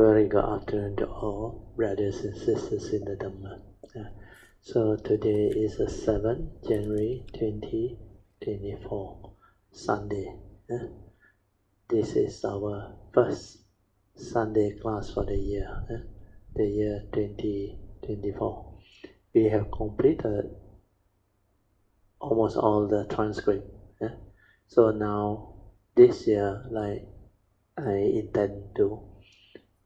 Very good afternoon to all brothers and sisters in the Dhamma. So today is the 7th January 2024, Sunday. This is our first Sunday class for the year 2024. We have completed almost all the transcript. So now this year, like I intend to,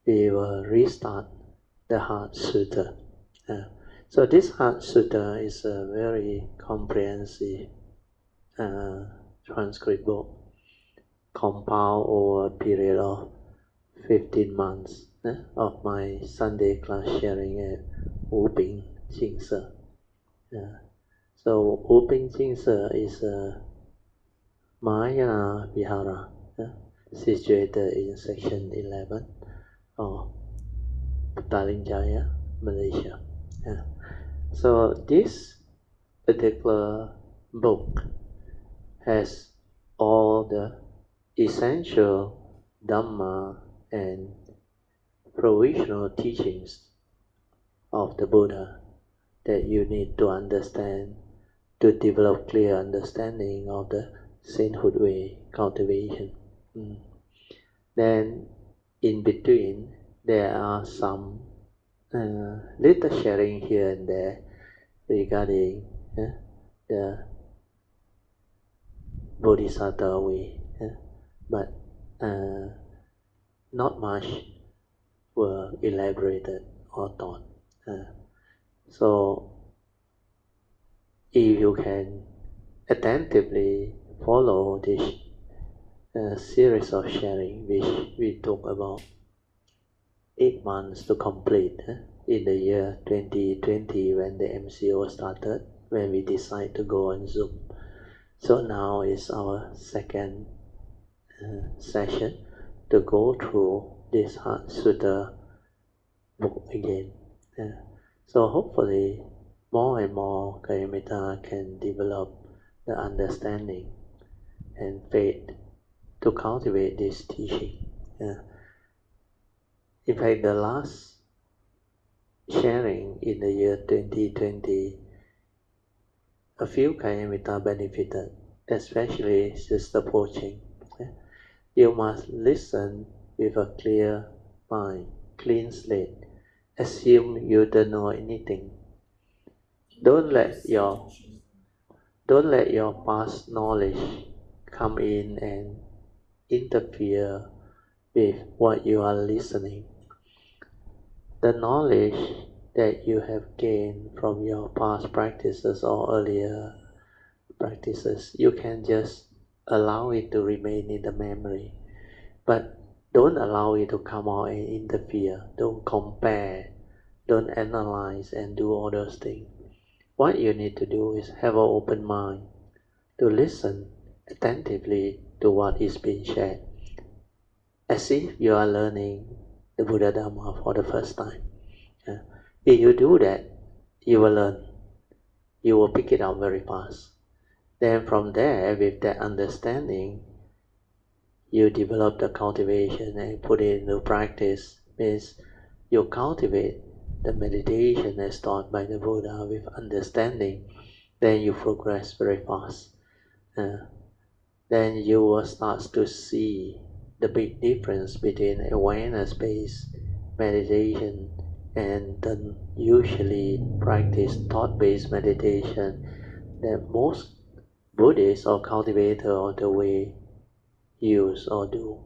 we will restart the Heart Sutta. So this Heart Sutta is a very comprehensive transcript book, compiled over a period of 15 months of my Sunday class sharing at Wu Ping Jing Se. So Wu Ping Jing Se is a Mahayana Vihara situated in section 11 of Petaling Jaya, Malaysia. So this particular book has all the essential Dhamma and provisional teachings of the Buddha that you need to understand to develop clear understanding of the sainthood way cultivation. Then in between there are some little sharing here and there regarding the Bodhisattva way, but not much were elaborated or taught. So if you can attentively follow this series of sharing, which we took about 8 months to complete in the year 2020 when the MCO started, when we decided to go on Zoom. So now is our second session to go through this Heart Sutta book again. So hopefully more and more Kalyamita can develop the understanding and faith to cultivate this teaching. In fact, the last sharing in the year 2020, a few Kalyamita benefited, especially Sister Poching. You must listen with a clear mind, clean slate. Assume you don't know anything. Don't let your past knowledge come in and interfere with what you are listening. The knowledge that you have gained from your past practices or earlier practices, you can just allow it to remain in the memory, but don't allow it to come out and interfere. Don't compare, don't analyze and do all those things. What you need to do is have an open mind to listen attentively to what is being shared, as if you are learning the Buddha Dhamma for the first time. If you do that, you will learn. You will pick it up very fast. Then from there, with that understanding, you develop the cultivation and put it into practice. Means you cultivate the meditation as taught by the Buddha with understanding. Then you progress very fast. Then you will start to see the big difference between awareness-based meditation and the usually practiced thought-based meditation that most Buddhists or cultivators of the way use or do.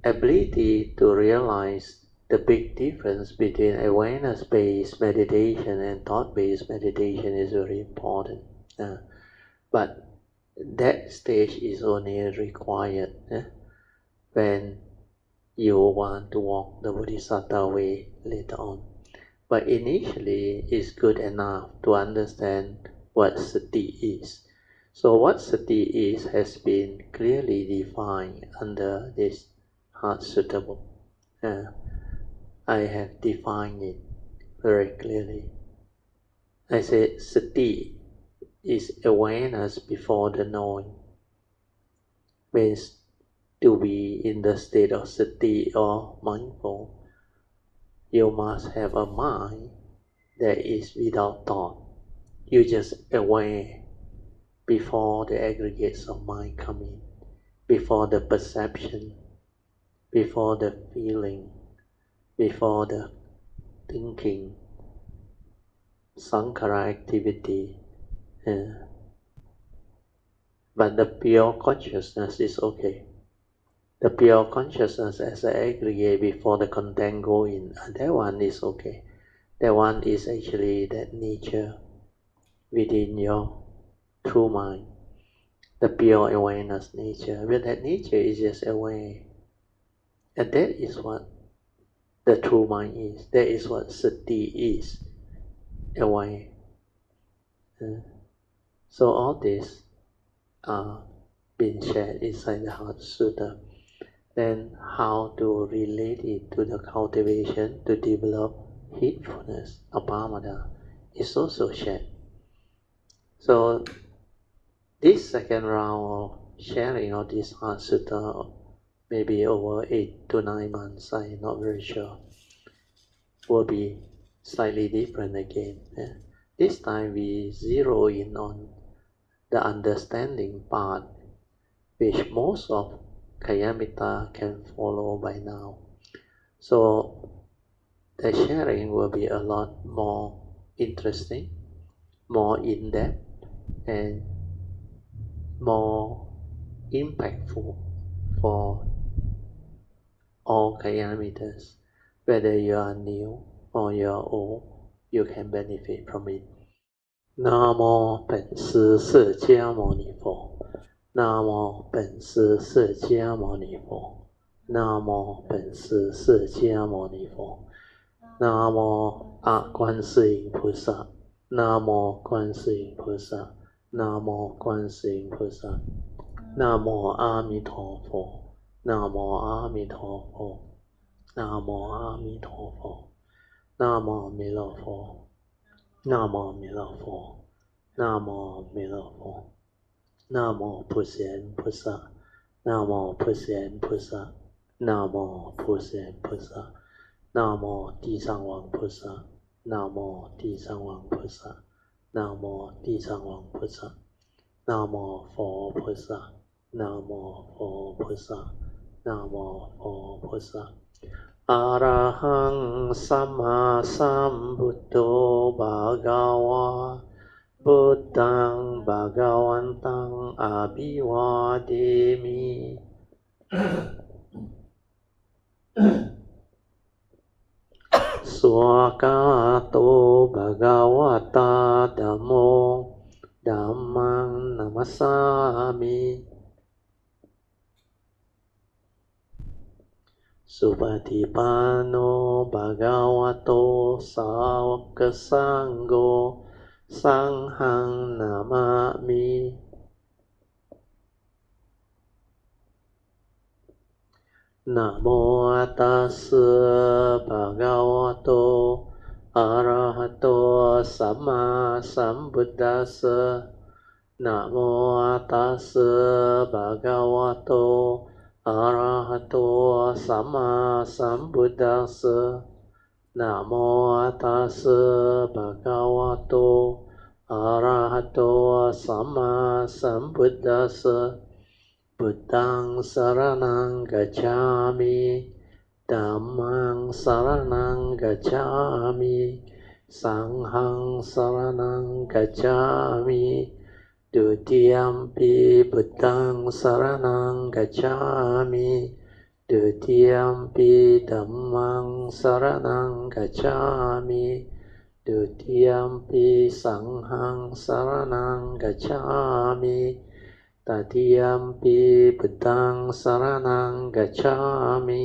Ability to realize the big difference between awareness-based meditation and thought-based meditation is very important. But that stage is only required when you want to walk the Bodhisattva way later on. But initially, it's good enough to understand what sati is. So what sati is has been clearly defined under this Heart Sutta book. I have defined it very clearly. I said sati is awareness before the knowing. Means to be in the state of sati or mindful, you must have a mind that is without thought. You just aware before the aggregates of mind come in, before the perception, before the feeling, before the thinking, sankhara activity. But the pure consciousness is okay. The pure consciousness as an aggregate before the content go in, that one is okay. That one is actually that nature within your true mind, the pure awareness nature. But that nature is just aware. And that is what the true mind is. That is what sati is, aware. So all this are being shared inside the Heart Sutta. Then how to relate it to the cultivation to develop heedfulness, apamada, is also shared. So this second round of sharing of this Heart Sutta, maybe over 8 to 9 months, I'm not very sure, will be slightly different again. This time we zero in on the understanding part, which most of Kayamita can follow by now. So the sharing will be a lot more interesting, more in-depth, and more impactful for all Kayamitas. Whether you are new or you are old, you can benefit from it. 南无本师释迦牟尼佛。南无本师释迦牟尼佛。南无本师释迦牟尼佛。南无观世音菩萨。南无观世音菩萨。南无观世音菩萨。南无阿弥陀佛。南无阿弥陀佛。南无阿弥陀佛。南无弥勒佛。南无弥勒佛。南无弥勒佛。南无普贤菩萨。南无普贤菩萨。南无普贤菩萨。南无地藏王菩萨。南无地藏王菩萨。南无地藏王菩萨。南无佛菩萨。南无佛菩萨。南无佛菩萨。อะระหังสัมมาสัมพุทโธภะคะวะพุทธังภะคะวันตังอะภิวาเทมิ สวากาโตภะคะวะตาธัมโมธัมมังนัมมัสสามิสุปฏิปันโนภะคะวะโตสาวกสังโฆสังฆังนามามินะโมตัสสะภะคะวะโตอะระหะโตสัมมาสัมพุทธัสสะนะโมตัสสะภะคะวะโตอะระหะโตสัมมาสัมพุทธัสสะนะโมตัสสะภะคะวะโตอะระหะโตสัมมาสัมพุทธัสสะพุทธังสรณังกัจฉามิธัมมังสรณังกัจฉามิสังฆังสรณังกัจฉามิดุติยัมปิพุทธังสรณังกัจฉามิดุติยัมปิธัมมังสรณังกัจฉามิดุติยัมปิสังฆังสรณังกัจฉามิตติยัมปิพุทธังสรณังกัจฉามิ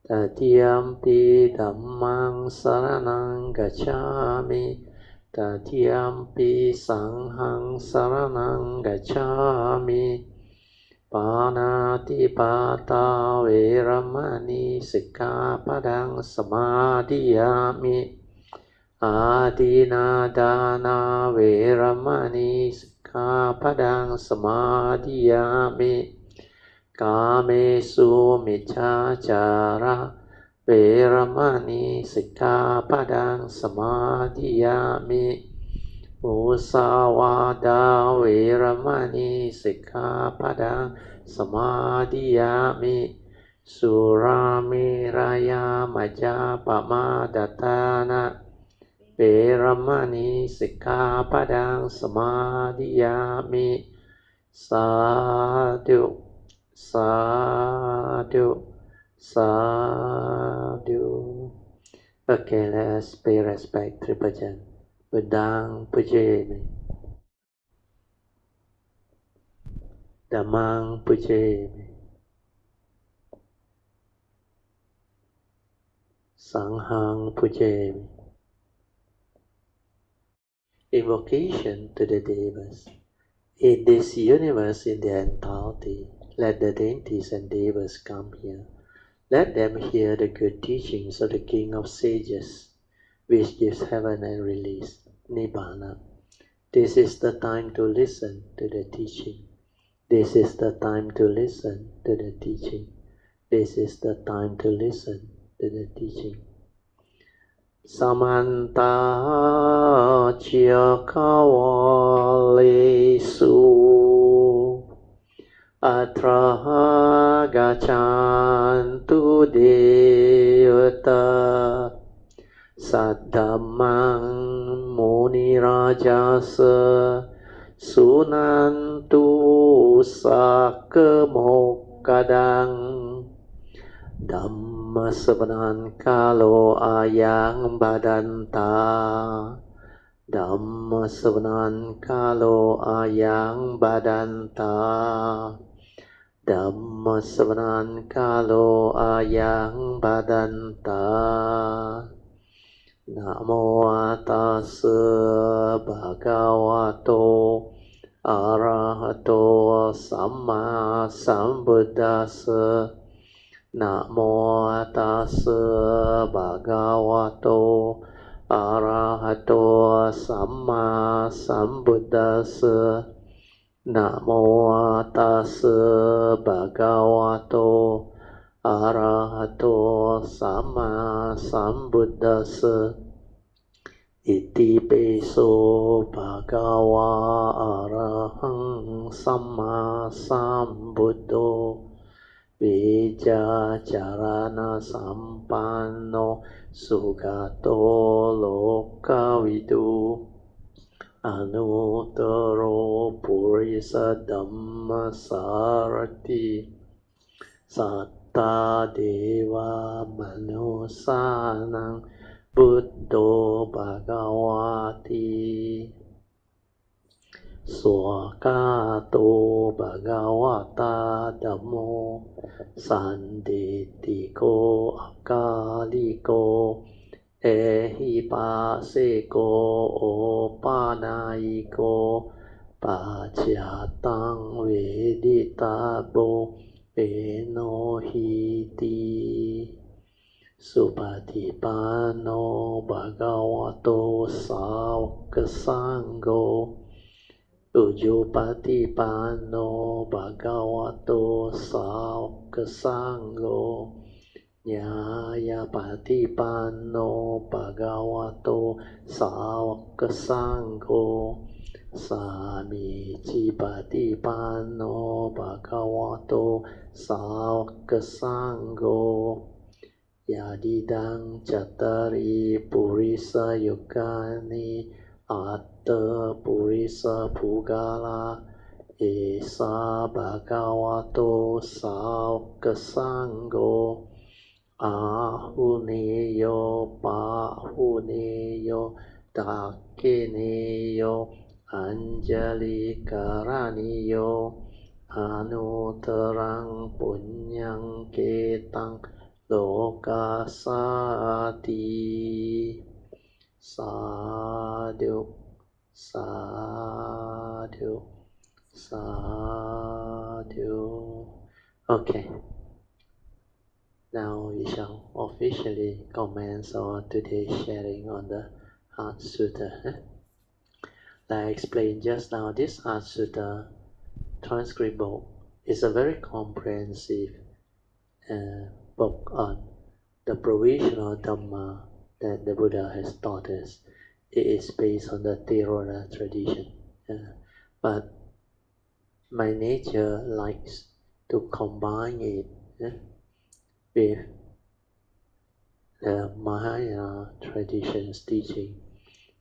ตติยัมปิธัมมังสรณังกัจฉามิตติยัมปิสังฆังสรณังกัจฉามิปานาติปาตาเวรมณีสิกขาปะทังสมาธิยามิอาทินาทานาเวรมณีสิกขาปะทังสมาธิยามิก Kamesu Michachara Veramani Sikkhapadang Samadhiyami Musawada Veramani Sikkhapadang Samadhiyami Suramiraya Majapamadatana Veramani Sikkhapadang Samadhiyami Sadhu Sadhu Sadhu. Okay, let's pay respect to Bhajan. Buddhang Pujami Dhammang Pujami Sanghang Pujami. Invocation to the Devas. In this universe in the entirety, let the deities and Devas come here. Let them hear the good teachings of the King of Sages, which gives heaven and release, Nibbana. This is the time to listen to the teaching. This is the time to listen to the teaching. This is the time to listen to the teaching. Samanta Chakawalesu Atra Gachantu Devata Saddhamang Muni Rajasa Sunantu Sakemokadang Dhamma sabanan kalo ayang badanta Dhamma sabanan kalo ayang badanta Dhamma sabanan kalo ayang badanta Namo tassa bhagavato arahato samma sambuddhassa Namo tassa bhagavato arahato samma sambuddhassa Namo tassa bhagavato arahato samma sambuddhassa Iti peso bhagava arahang samma sambuddho Vijja charana sampanno sugato lokavidu Anuttaro purisa dhamma sarati Satta deva manusanang buddho bhagavati Swakato bhagavata dhammo sanditiko akaliko ehipaseko opanayiko pacyatang veditabo enohiti Supatipanno bhagavato sāvaka sangho Ujjupatipanno bhagavato sāvaka sangho Nyāyapatipanno bhagavato sāvaka sangho Samicipatipanno bhagavato sāvaka sangho Yadidang cattari purisa yukani atta purisa pugala esa bhagavato sāvaka sangho ahuneyo pahuneyo dakineyo anjali karaniyo anutarang punyang ketang Lokasati Sadhu Sadhu Sadhu. Okay, now we shall officially commence our today's sharing on the Heart Sutta. Like I explained just now, this Heart Sutta transcript book It's a very comprehensive book on the provisional Dhamma that the Buddha has taught us. It is based on the Theravada tradition. But my nature likes to combine it with the Mahayana tradition's teaching,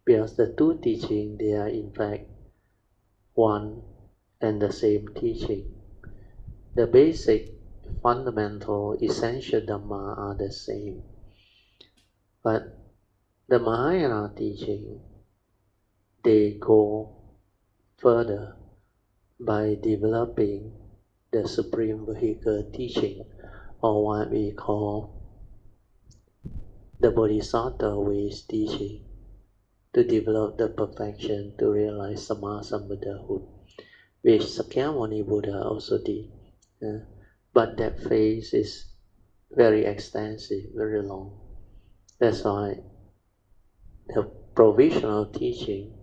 because the two teachings, they are in fact one and the same teaching. The basic, fundamental, essential Dhamma are the same. But the Mahayana teaching, they go further by developing the Supreme Vehicle teaching, or what we call the Bodhisattva ways teaching, to develop the perfection to realize Sammasambuddhahood, which Sakyamuni Buddha also did. But that phase is very extensive, very long. That's why the provisional teaching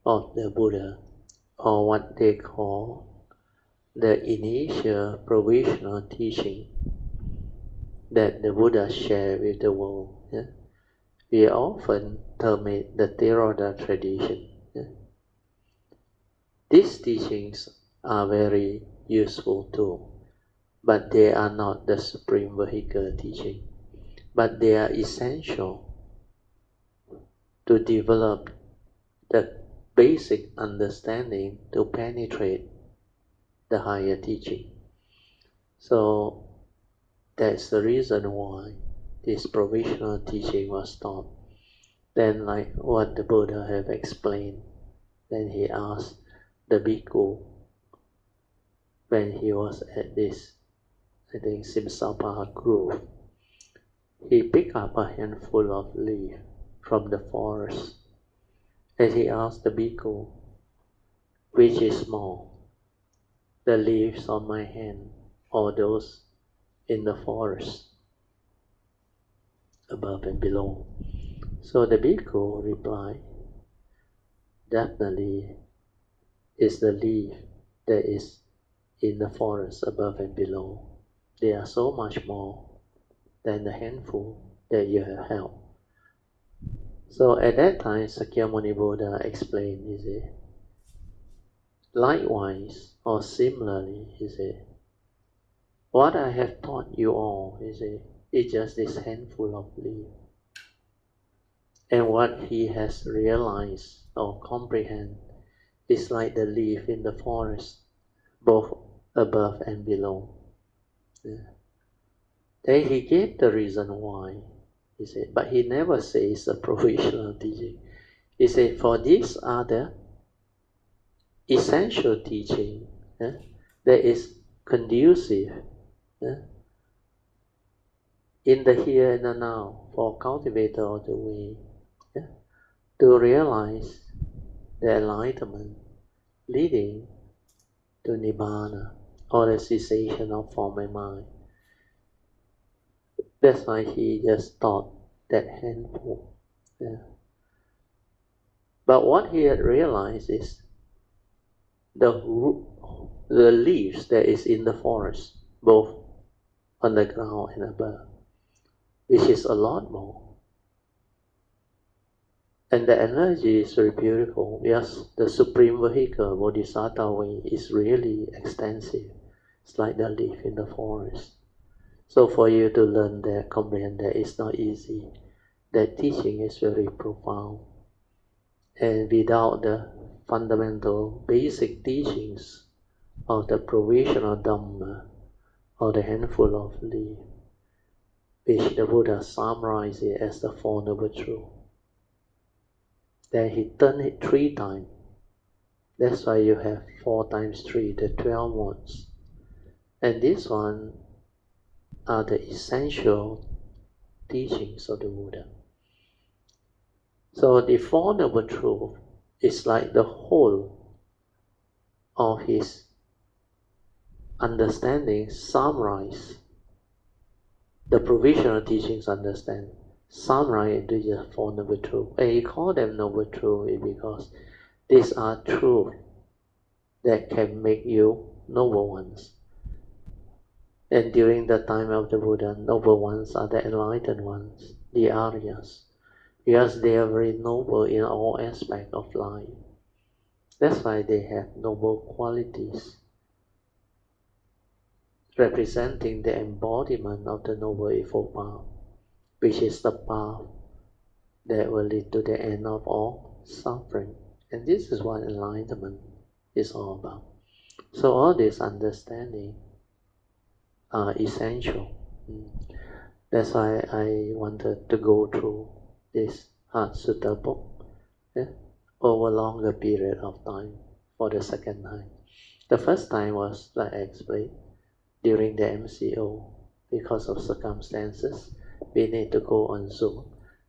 of the Buddha, or what they call the initial provisional teaching that the Buddha shared with the world, we often term it the Theravada tradition. These teachings are very useful too, but they are not the Supreme Vehicle teaching. But they are essential to develop the basic understanding to penetrate the higher teaching. So that's the reason why this provisional teaching was taught. Then, like what the Buddha have explained, then he asked the bhikkhu when he was at this, I think, Simsapa grove. He picked up a handful of leaves from the forest, and he asked the bhikkhu, which is more, the leaves on my hand or those in the forest above and below? So the bhikkhu replied, definitely is the leaf that is in the forest above and below. They are so much more than the handful that you have held. So at that time, Sakyamuni Buddha explained, he said, likewise or similarly, he said, what I have taught you all, he said, is just this handful of leaves. And what he has realized or comprehend is like the leaf in the forest, both above and below. Then he gave the reason why, he said, but he never says a provisional teaching. He said, for these are the essential teaching that is conducive in the here and the now for cultivator of the way to realize the enlightenment leading to Nibbana, or the cessation of form and mind. That's why he just taught that handful. But what he had realized is the leaves that is in the forest, both on the ground and above, which is a lot more. And the analogy is very beautiful. Yes, the Supreme Vehicle, Bodhisattva way, is really extensive. It's like the leaf in the forest. So for you to learn that, comprehend that, it's not easy. That teaching is very profound. And without the fundamental, basic teachings of the provisional Dhamma, or the handful of leaves, which the Buddha summarized it as the Four Noble Truths, then he turned it 3 times. That's why you have 4 times 3, the 12 modes. And this one are the essential teachings of the Buddha. So the Four Noble Truths is like the whole of his understanding summarized. The provisional teachings understand, summarized into the Four Noble Truths. And he called them Noble Truths because these are truths that can make you noble ones. And during the time of the Buddha, noble ones are the enlightened ones, the Aryas, because they are very noble in all aspects of life. That's why they have noble qualities, representing the embodiment of the Noble Eightfold Path, which is the path that will lead to the end of all suffering. And this is what enlightenment is all about. So all this understanding are essential. That's why I wanted to go through this Heart Sutta book over a longer period of time for the second time. The first time was, like I explained, during the MCO. Because of circumstances, we need to go on Zoom.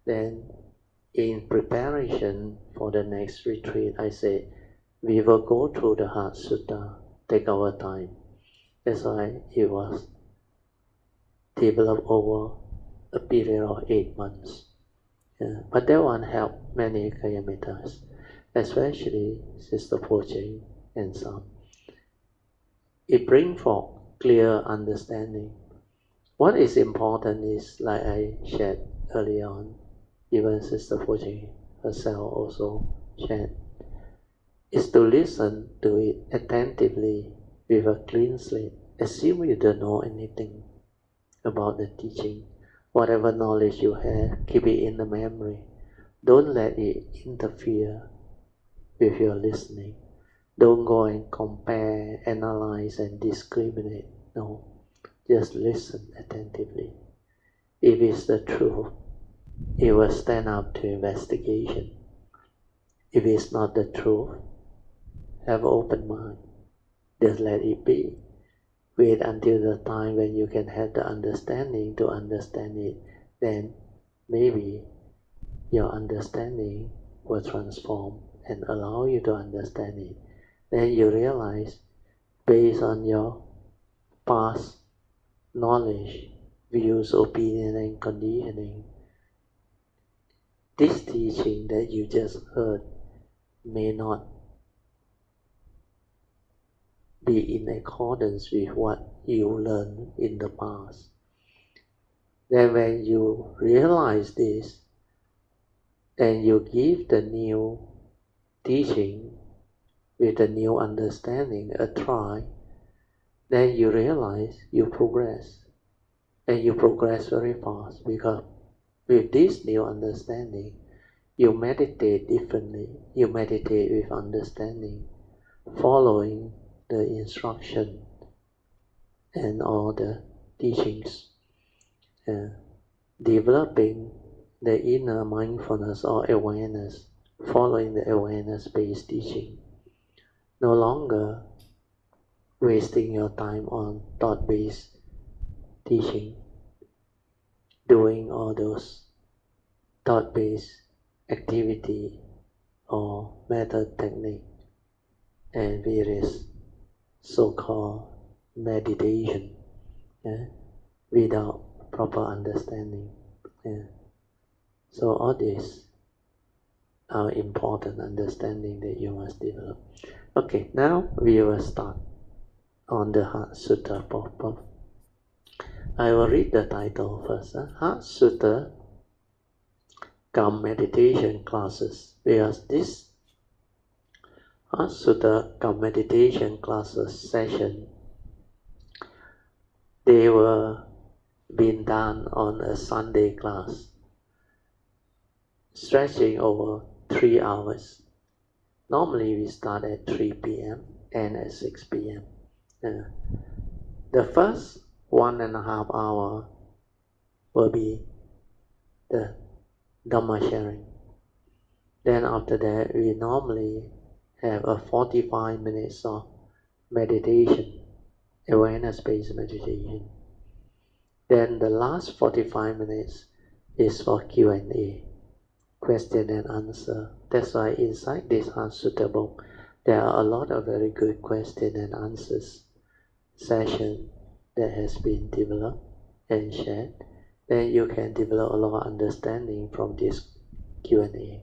Then in preparation for the next retreat, I say, we will go through the Heart Sutta, take our time. That's why it was developed over a period of 8 months. But that one helped many Kayamitas, especially Sister Poching and some. It brings forth clear understanding. What is important is, like I shared early on, even Sister Poching herself also shared, is to listen to it attentively with a clean slate. Assume you don't know anything about the teaching. Whatever knowledge you have, keep it in the memory. Don't let it interfere with your listening. Don't go and compare, analyze, and discriminate. No, just listen attentively. If it's the truth, it will stand up to investigation. If it's not the truth, have an open mind. Just let it be. Wait until the time when you can have the understanding to understand it. Then maybe your understanding will transform and allow you to understand it. Then you realize, based on your past knowledge, views, opinion, and conditioning, this teaching that you just heard may not be in accordance with what you learned in the past. Then when you realize this, then you give the new teaching with the new understanding a try, then you realize you progress. And you progress very fast because with this new understanding, you meditate differently. You meditate with understanding, following the instruction and all the teachings, developing the inner mindfulness or awareness, following the awareness-based teaching. No longer wasting your time on thought-based teaching, doing all those thought-based activity or method technique and various so-called meditation without proper understanding. So all these are important understanding that you must develop. Okay, now we will start on the Heart Sutta purport. I will read the title first. Heart Sutta cum meditation classes, because this Heart Sutta cum meditation classes session, they were being done on a Sunday class, stretching over 3 hours. Normally we start at 3 p.m. and at 6 p.m. The first 1.5 hours will be the Dhamma sharing. Then after that, we normally have a 45 minutes of meditation, awareness-based meditation. Then the last 45 minutes is for Q&A, question and answer. That's why inside this Heart Sutta book, there are a lot of very good question and answers session that has been developed and shared. Then you can develop a lot of understanding from this Q&A.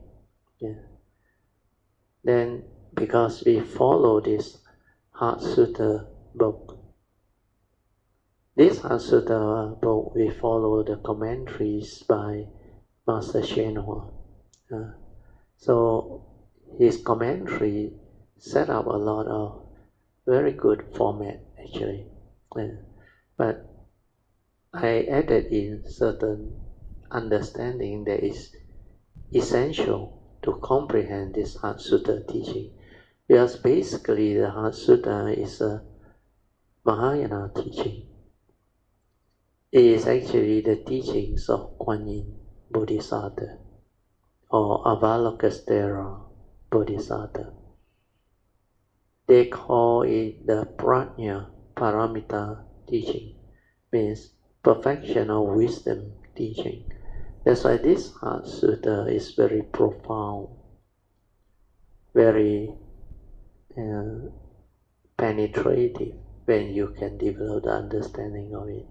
Then because we follow this Heart Sutta book. This Heart Sutta book, we follow the commentaries by Master Hsuan Hua. So his commentary set up a lot of very good format actually. But I added in certain understanding that is essential to comprehend this Heart Sutta teaching. Because basically the Heart Sutta is a Mahayana teaching. It is actually the teachings of Kuan Yin Bodhisattva or Avalokiteshvara Bodhisattva. They call it the Prajna Paramita teaching, means perfection of wisdom teaching. That's why this Heart Sutta is very profound, very penetrative when you can develop the understanding of it.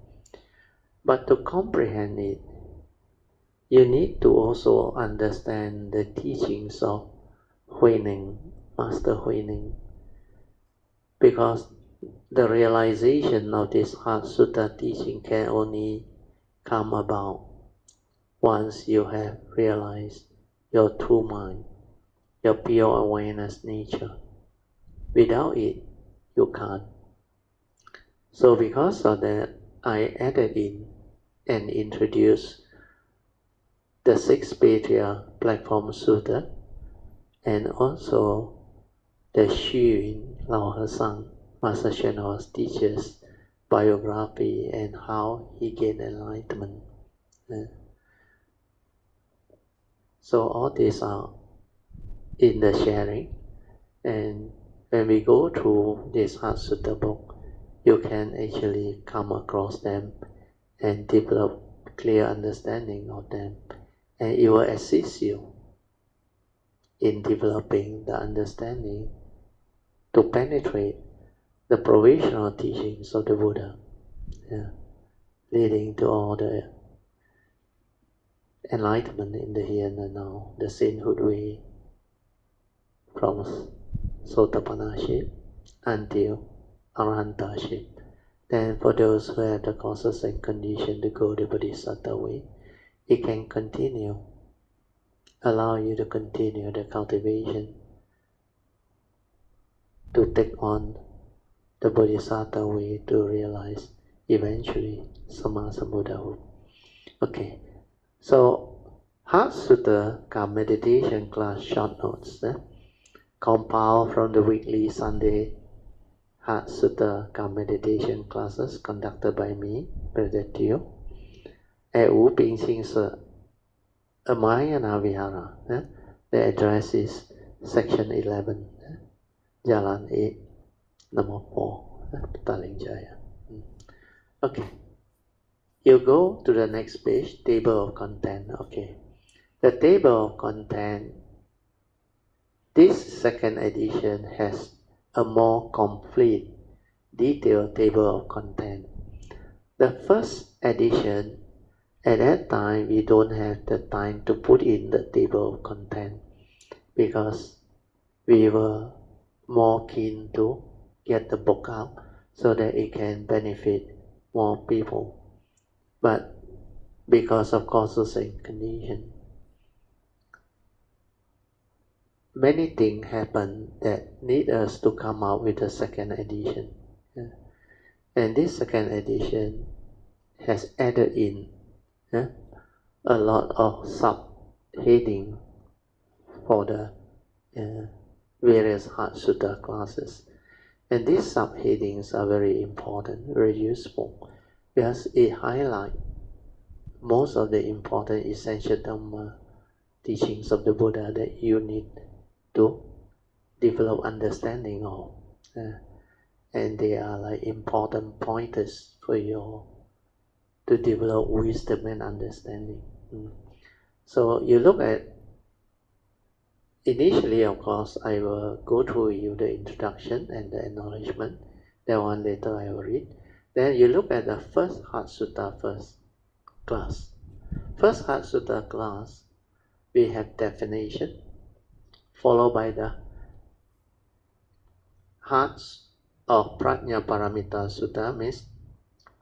But to comprehend it, you need to also understand the teachings of Huineng, Master Huineng, because the realization of this Heart Sutta teaching can only come about once you have realized your true mind, your pure awareness nature. Without it, you can't. So because of that, I added in and introduced the Sixth Patriarch Platform Sutta and also the Xu Yun Lao Hesang, Master Hsuan Hua's teacher's biography and how he gained enlightenment. So all these are in the sharing, and when we go through this Heart Sutta book, you can actually come across them and develop clear understanding of them, and it will assist you in developing the understanding to penetrate the provisional teachings of the Buddha, leading to all the enlightenment in the here and the now, the sainthood way from Sotapanaship until Arahantaship. Then for those who have the causes and conditions to go the Bodhisattva way, it can continue, allow you to continue the cultivation to take on the Bodhisattva way to realize eventually Sammasambuddhahood. Okay, so Heart Sutta ka meditation class short notes compiled from the weekly Sunday Heart Sutta ka meditation classes conducted by me, Brother Teo, at Wu Ping Xing Se, Mahayana Vihara. The address is section 11, Jalan 8, number 4, Petaling Jaya. Okay, you go to the next page, table of content. Okay, the table of content, this second edition has a more complete, detailed table of content. The first edition, at that time, we don't have the time to put in the table of content because we were more keen to get the book out so that it can benefit more people. But because of causes and conditions, many things happen that need us to come out with a second edition. And this second edition has added in a lot of sub-heading for the various Heart Sutta classes. And these subheadings are very important, very useful, because it highlights most of the important essential Dhamma teachings of the Buddha that you need to develop understanding of. And they are like important pointers for you to develop wisdom and understanding. So you look at, initially of course I will go through you the introduction and the acknowledgement, that one later I will read. Then you look at the first Heart Sutta class. First Heart Sutta class, we have definition, followed by the Heart's of Prajnaparamita Sutta means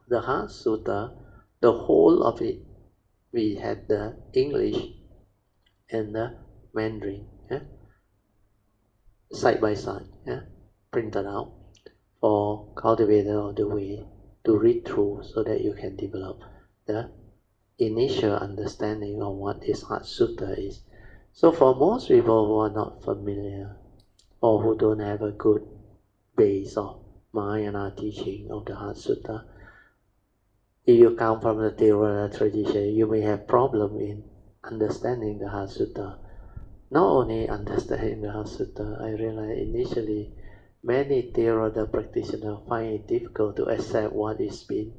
the Heart Sutta, the whole of it. We had the English and the Mandarin, side by side, printed out for cultivator of the way to read through so that you can develop the initial understanding of what this Heart Sutta is. So for most people who are not familiar or who don't have a good base of Mahayana teaching of the Heart Sutta, if you come from the Theravada tradition, you may have problem in understanding the Heart Sutta. Not only understanding the Heart Sutta, I realized initially many Theravada practitioners find it difficult to accept what is being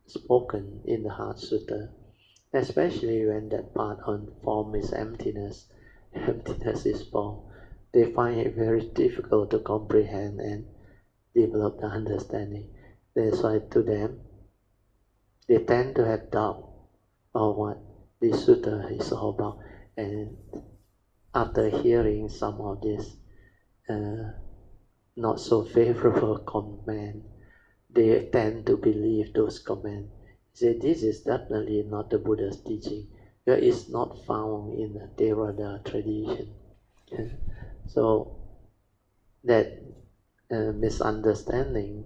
spoken in the Heart Sutta, especially when that part on form is emptiness. Emptiness is form. They find it very difficult to comprehend and develop the understanding. That's why to them, they tend to have doubt of what this sutta is all about. And after hearing some of this not so favorable comment, they tend to believe those comments. Say this is definitely not the Buddha's teaching. It is not found in the Theravada tradition. So that misunderstanding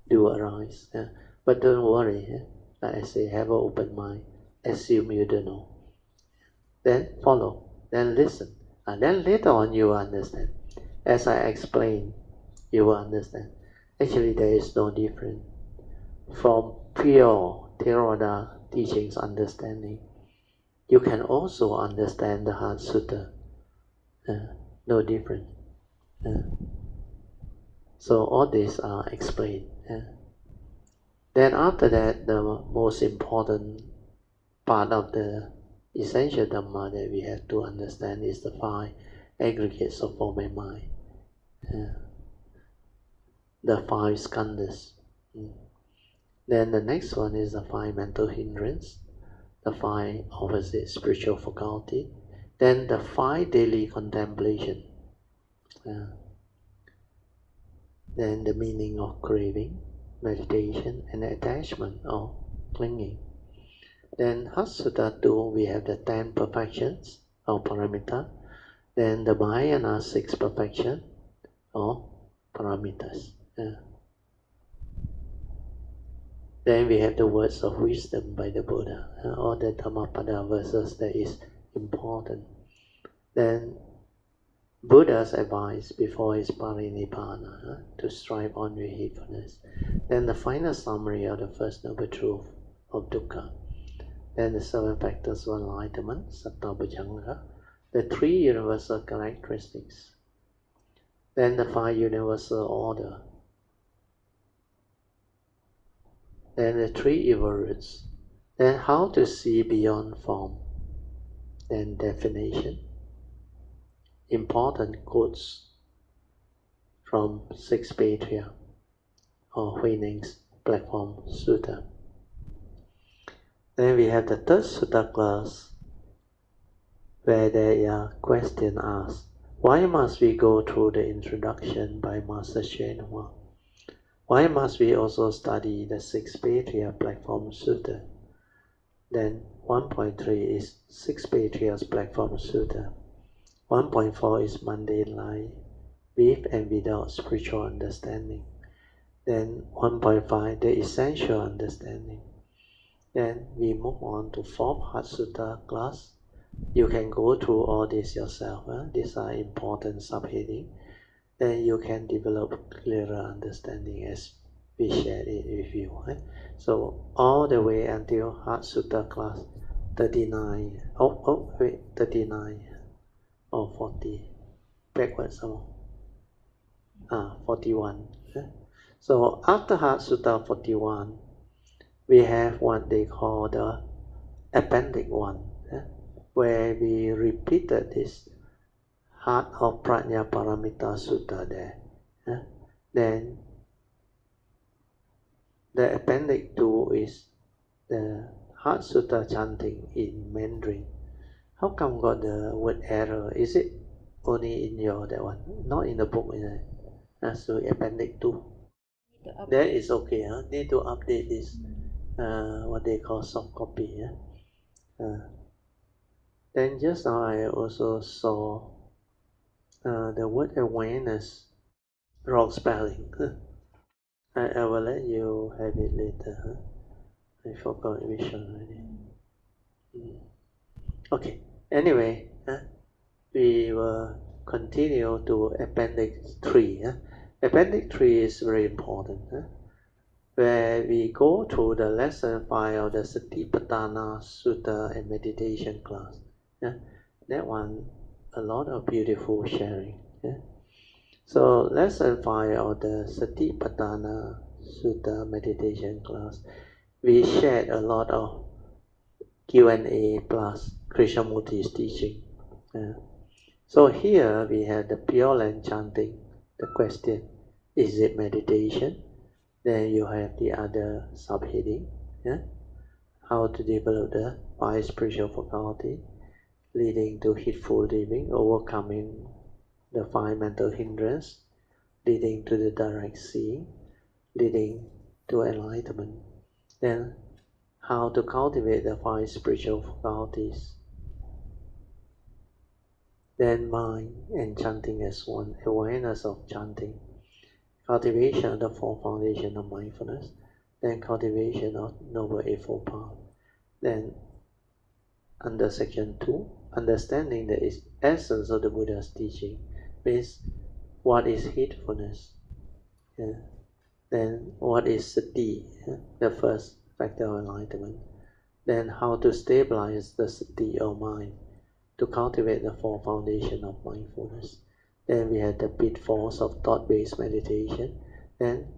do arise. But don't worry. Like I say, have an open mind. Assume you don't know. Then follow. Then listen. And then later on you will understand. As I explained, you will understand. Actually, there is no difference from pure Theravada teachings understanding. You can also understand the Heart Sutta. No difference. So all these are explained. Then after that, the most important part of the essential Dhamma that we have to understand is the 5 aggregates of form and mind. The 5 skandhas. Then the next one is the 5 mental hindrance, the 5 opposite spiritual faculty, then the 5 daily contemplation, then the meaning of craving, meditation, and attachment or clinging. Then Heart Sutta 2, we have the 10 perfections or paramita, then the Mahayana 6 perfection or paramitas. Then we have the words of wisdom by the Buddha, all the Dhammapada verses that is important. Then Buddha's advice before his parinibbana, to strive on with heedfulness. Then the final summary of the first noble truth of dukkha. Then the 7 factors of enlightenment, satta bhujanga, the 3 universal characteristics. Then the 5 universal order. Then the 3 evil roots. Then how to see beyond form. Then definition. Important quotes from 6 Patriarchs or Huineng's Platform Sutta. Then we have the 3rd Sutta class, where there are questions asked. Why must we go through the introduction by Master Hsuan Hua? Why must we also study the 6 Patriarchs Platform Sutta? Then 1.3 is 6 Patriarchs Platform Sutta. 1.4 is mundane life, with and without spiritual understanding. Then 1.5, the essential understanding. Then we move on to 4th Heart Sutta class. You can go through all this yourself. These are important subheadings. Then you can develop clearer understanding as we share it with you. So all the way until Heart Sutta class 39. 39 or 40. Backwards some more. 41. So after Heart Sutta 41, we have what they call the Appendix 1, where we repeated this Heart of Prajnaparamita Sutta there. Then the Appendix 2 is the Heart Sutta chanting in Mandarin. How come got the word error? Is it only in your that one? Not in the book, is it? as to appendix 2. That is okay, huh? Need to update this, what they call soft copy. Yeah? Then just now I also saw the word awareness, wrong spelling. I will let you have it later. Huh? I forgot which one already. Okay, anyway, we will continue to appendix 3. Appendix 3 is very important. Where we go through the lesson 5 of the Satipatthana Sutta and meditation class. That one, a lot of beautiful sharing. So lesson 5 of the Satipatthana Sutta meditation class, we shared a lot of Q&A plus Krishnamurti's teaching. So here we have the Pure Land chanting, the question, is it meditation? Then you have the other subheading, how to develop the 5 spiritual faculty, leading to heedful living, overcoming the 5 mental hindrance, leading to the direct seeing, leading to enlightenment. Then how to cultivate the 5 spiritual faculties. Then mind and chanting as one, awareness of chanting, cultivation of the 4 foundations of mindfulness, then cultivation of Noble Eightfold Path. Then under section 2, understanding the essence of the Buddha's teaching means what is heedfulness. Then what is sati, the first factor of enlightenment. Then how to stabilize the sati or mind to cultivate the 4 foundations of mindfulness. Then we have the pitfalls of thought-based meditation. Then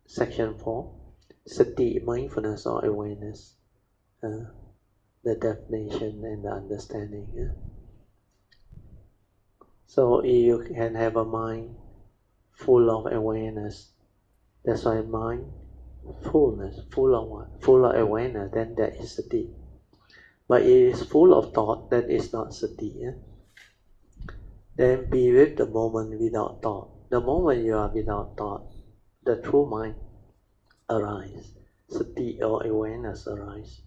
section 4, sati, mindfulness or awareness, the definition and the understanding. So you can have a mind full of awareness. That's why mind fullness, full of what? Full of awareness, then that is sati. But it is full of thought, that is not sati. Then be with the moment without thought. The moment you are without thought, the true mind arises. Sati or awareness arises.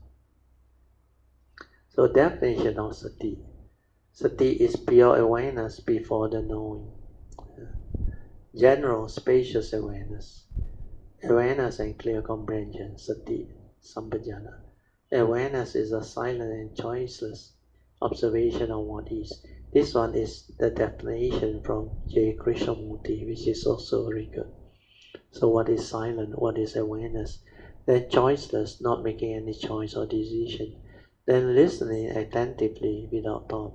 So definition of sati. Sati is pure awareness before the knowing. General spacious awareness. Awareness and clear comprehension, sati, sampajana. Awareness is a silent and choiceless observation of what is. This one is the definition from J. Krishnamurti, which is also very good. So what is silent? What is awareness? Then choiceless, not making any choice or decision. Then listening attentively without thought.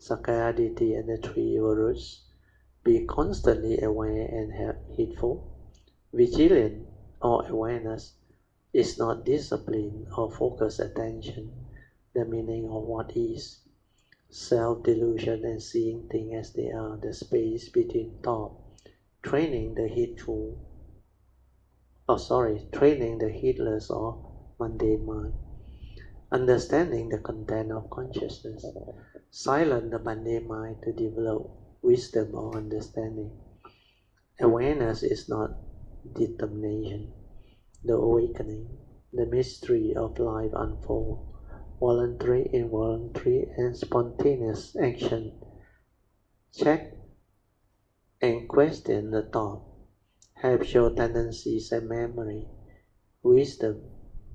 Sakkayaditthi and the 3 evil roots. Be constantly aware and heedful. Vigilant or awareness is not discipline or focused attention, the meaning of what is. Self-delusion and seeing things as they are, the space between thought. Training the heedless or mundane mind. Understanding the content of consciousness. Silence the mundane mind to develop wisdom or understanding. Awareness is not determination. The awakening, the mystery of life unfold. Voluntary, involuntary, and spontaneous action. Check and question the thought. Habitual tendencies and memory. Wisdom,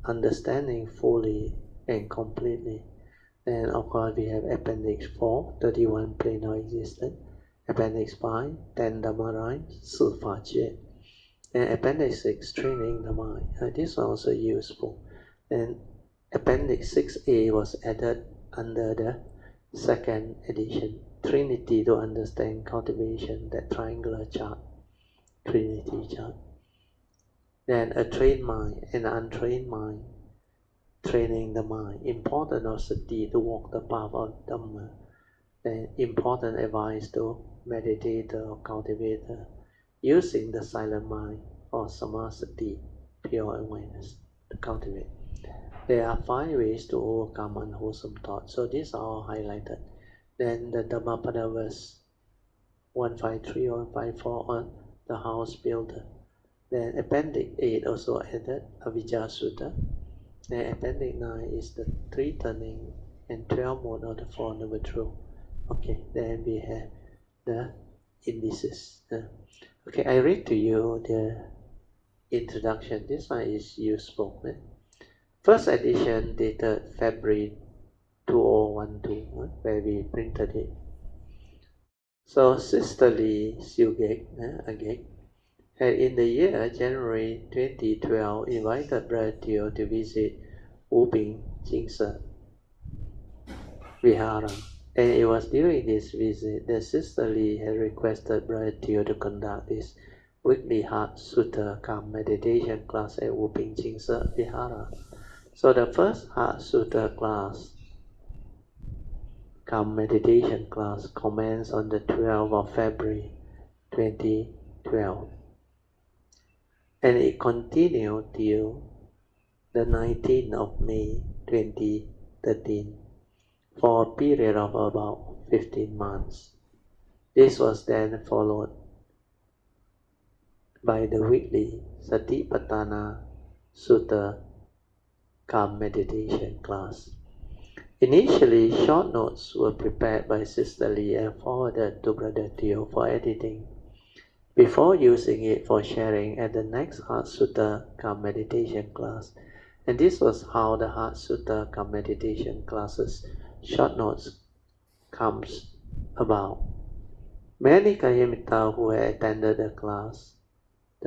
understanding fully and completely. Then of course we have Appendix 4, 31 plane of existence. Appendix 5, 10 Dhamma rhymes, Sifa Jie. And Appendix 6, training the mind. This is also useful. And Appendix 6A was added under the second edition, Trinity to understand cultivation, that triangular chart, Trinity chart. Then a trained mind and untrained mind, training the mind. Important of sati to walk the path of Dhamma. Then important advice to meditator or cultivator, using the silent mind or samasati, pure awareness, to cultivate. There are 5 ways to overcome unwholesome thoughts. So these are all highlighted. Then the Dhammapada verse 153 or 154 on the house builder. Then Appendix 8 also added Avijja Sutta. Then Appendix 9 is the 3 turning and 12 mode of the Four Noble Truths. Okay, then we have the indices. Okay, I read to you the introduction. This one is useful. First edition dated February 2012, where we printed it. So Sister Lee Siu-Gek, Agek, had in the year January 2012 invited Brother Teo to visit Wuping Jingse Vihara. And it was during this visit that Sister Lee had requested Brother Teo to conduct this weekly Heart Sutta Calm meditation class at Wuping Jingse Vihara. So the first Heart Sutta class, Calm meditation class, commenced on the 12th of February 2012. And it continued till the 19th of May 2013 for a period of about 15 months. This was then followed by the weekly Satipatthana Sutta Calm meditation class. Initially, short notes were prepared by Sister Lee and forwarded to Brother Teo for editing, before using it for sharing at the next Heart Sutta Calm meditation class. And this was how the Heart Sutta Calm meditation classes short notes comes about. Many Kalyamita who had attended the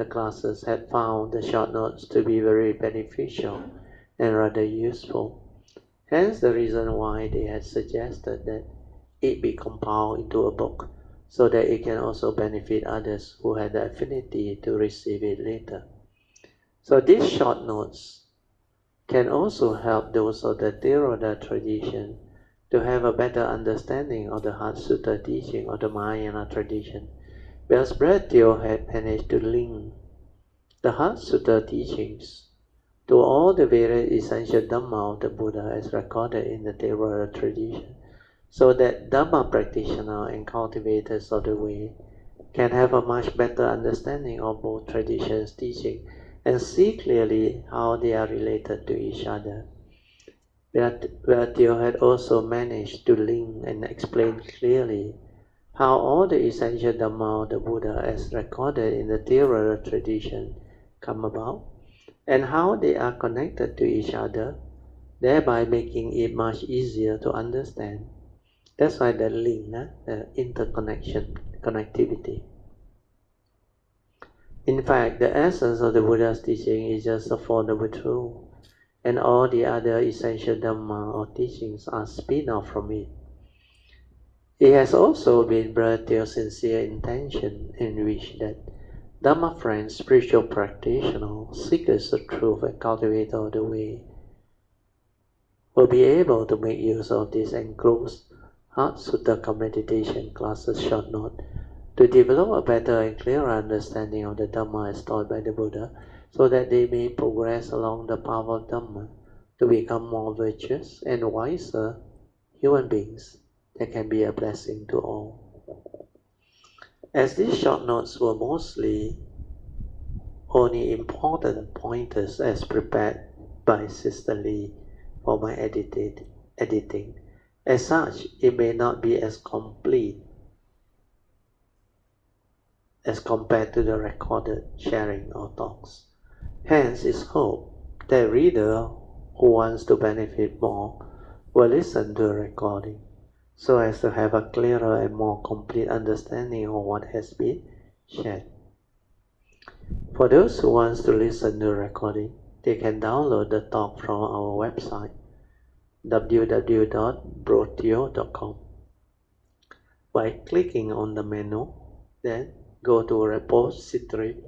classes had found the short notes to be very beneficial and rather useful. Hence the reason why they had suggested that it be compiled into a book, so that it can also benefit others who had the affinity to receive it later. So these short notes can also help those of the Theravada tradition to have a better understanding of the Heart Sutta teaching of the Mahayana tradition, because Brother Teo had managed to link the Heart Sutta teachings to all the various essential Dhamma of the Buddha as recorded in the Theravada tradition, so that Dhamma practitioners and cultivators of the way can have a much better understanding of both traditions' teaching and see clearly how they are related to each other. Brother Teo had also managed to link and explain clearly how all the essential Dhamma of the Buddha as recorded in the Theravada tradition come about, and how they are connected to each other, thereby making it much easier to understand. That's why the link, the interconnection, connectivity. In fact, the essence of the Buddha's teaching is just the Four Noble Truths, and all the other essential Dhamma or teachings are spin-off from it. It has also been Brother Teo's sincere intention and wish that Dhamma friends, spiritual practitioners, seekers of truth and cultivators of the way will be able to make use of this enclosed Heart Sutta Calm meditation classes short note to develop a better and clearer understanding of the Dhamma as taught by the Buddha, so that they may progress along the path of Dhamma to become more virtuous and wiser human beings that can be a blessing to all. As these short notes were mostly only important pointers as prepared by Sister Lee for my editing, as such, it may not be as complete as compared to the recorded sharing or talks. Hence, it's hoped that reader who wants to benefit more will listen to a recording, so as to have a clearer and more complete understanding of what has been shared. For those who want to listen to a recording, they can download the talk from our website, www.broteo.com. By clicking on the menu, then go to Repository,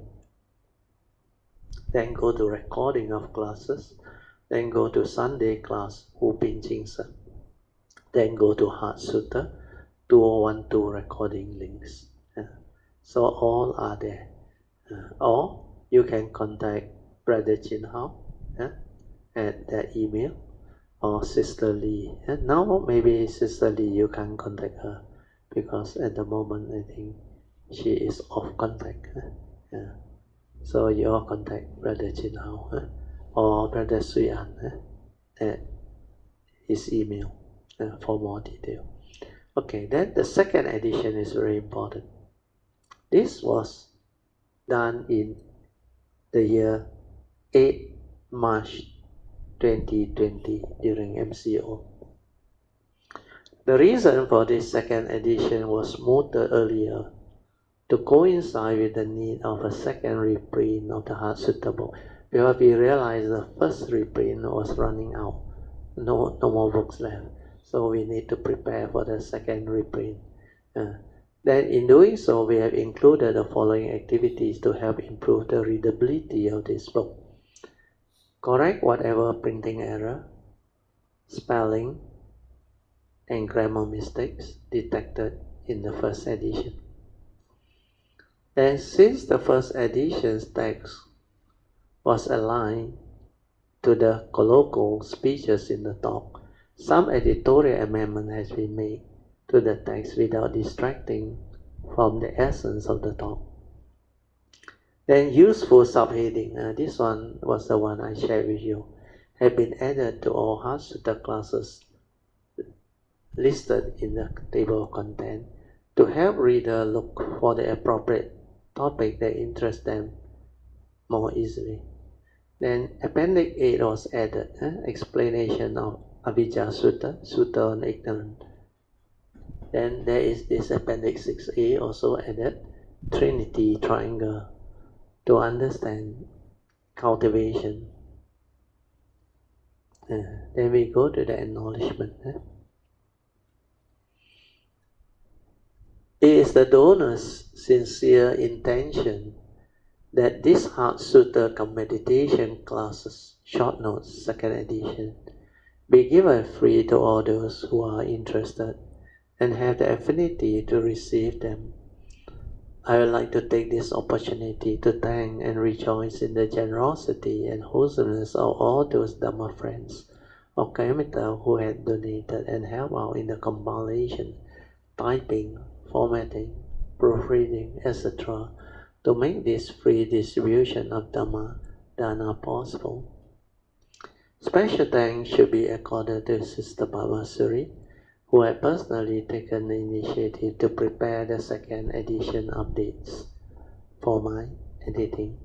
then go to Recording of Classes, then go to Sunday Class Wuping Jingse, then go to Heart Sutta 2012 recording links. So all are there. Or you can contact Brother Chin Hao at that email, or Sister Lee. And now maybe Sister Lee you can contact her, because at the moment I think she is off contact. Yeah. So you contact Brother Chin Hao or Brother Sui An at his email for more detail. Okay, then the second edition is very important. This was done in the year 8 March 2020 during MCO. The reason for this second edition was moved earlier to coincide with the need of a second reprint of the Heart Sutta book, because we realized the first reprint was running out, no more books left, so we need to prepare for the second reprint. Then in doing so, we have included the following activities to help improve the readability of this book. Correct whatever printing error, spelling, and grammar mistakes detected in the first edition. And since the first edition's text was aligned to the colloquial speeches in the talk, some editorial amendment has been made to the text without distracting from the essence of the talk. Then useful subheading, this one was the one I shared with you, have been added to all Heart Sutta classes listed in the table of content to help reader look for the appropriate topic that interests them more easily. Then Appendix 8 was added, explanation of Avijja Sutta, Sutta on ignorance. Then there is this Appendix 6a also added, Trinity Triangle, to understand cultivation. Then we go to the acknowledgement. It is the donor's sincere intention that this Heart Sutta meditation classes, short notes, second edition, be given free to all those who are interested and have the affinity to receive them. I would like to take this opportunity to thank and rejoice in the generosity and wholesomeness of all those Dhamma friends of Kayamita who had donated and helped out in the compilation, typing, formatting, proofreading, etc. to make this free distribution of Dhamma Dana possible. Special thanks should be accorded to Sister Bhavasuri, who had personally taken the initiative to prepare the second edition updates for my editing.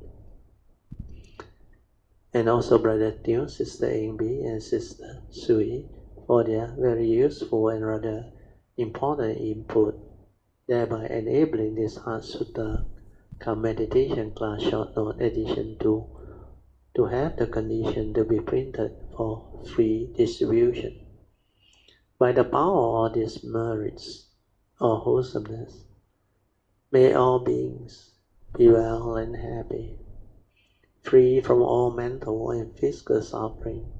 And also Brother Teo, Sister Engbi, and Sister Sui for their very useful and rather important input, thereby enabling this Heart Sutta meditation class short note edition 2 to have the condition to be printed for free distribution. By the power of these merits or wholesomeness, may all beings be well and happy, free from all mental and physical suffering,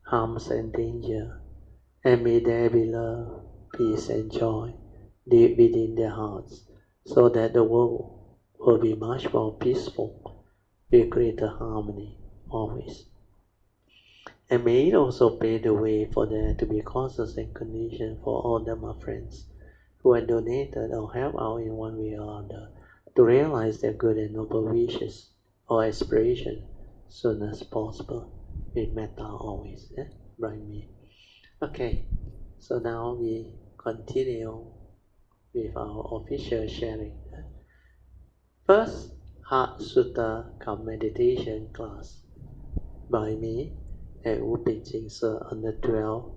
harms and danger, and may there be love, peace and joy deep within their hearts, so that the world will be much more peaceful, with greater harmony always. And may it also pave the way for there to be causes and conditions for all Dhamma friends who have donated or helped out in one way or other to realize their good and noble wishes or aspirations soon as possible, with metta always, bring me. Okay, so now we continue with our official sharing. First, Heart Sutta meditation class by me at Wu Ping Ching Sir on the 12th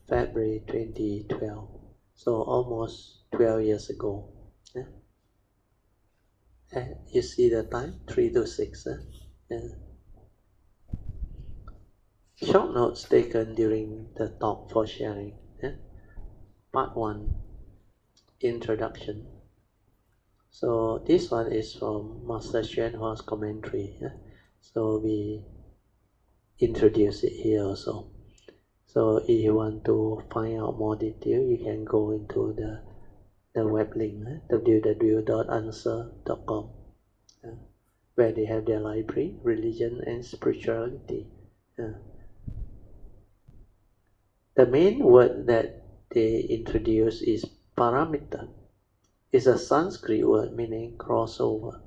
February 2012. So almost 12 years ago. You see the time? 3 to 6. Short notes taken during the talk for sharing. Part 1, Introduction. So this one is from Master Xuan Hua's commentary. So we introduce it here also. So if you want to find out more detail, you can go into the web link, www.answer.com, where they have their library, religion and spirituality. The main word that they introduce is paramita. is a Sanskrit word meaning crossover.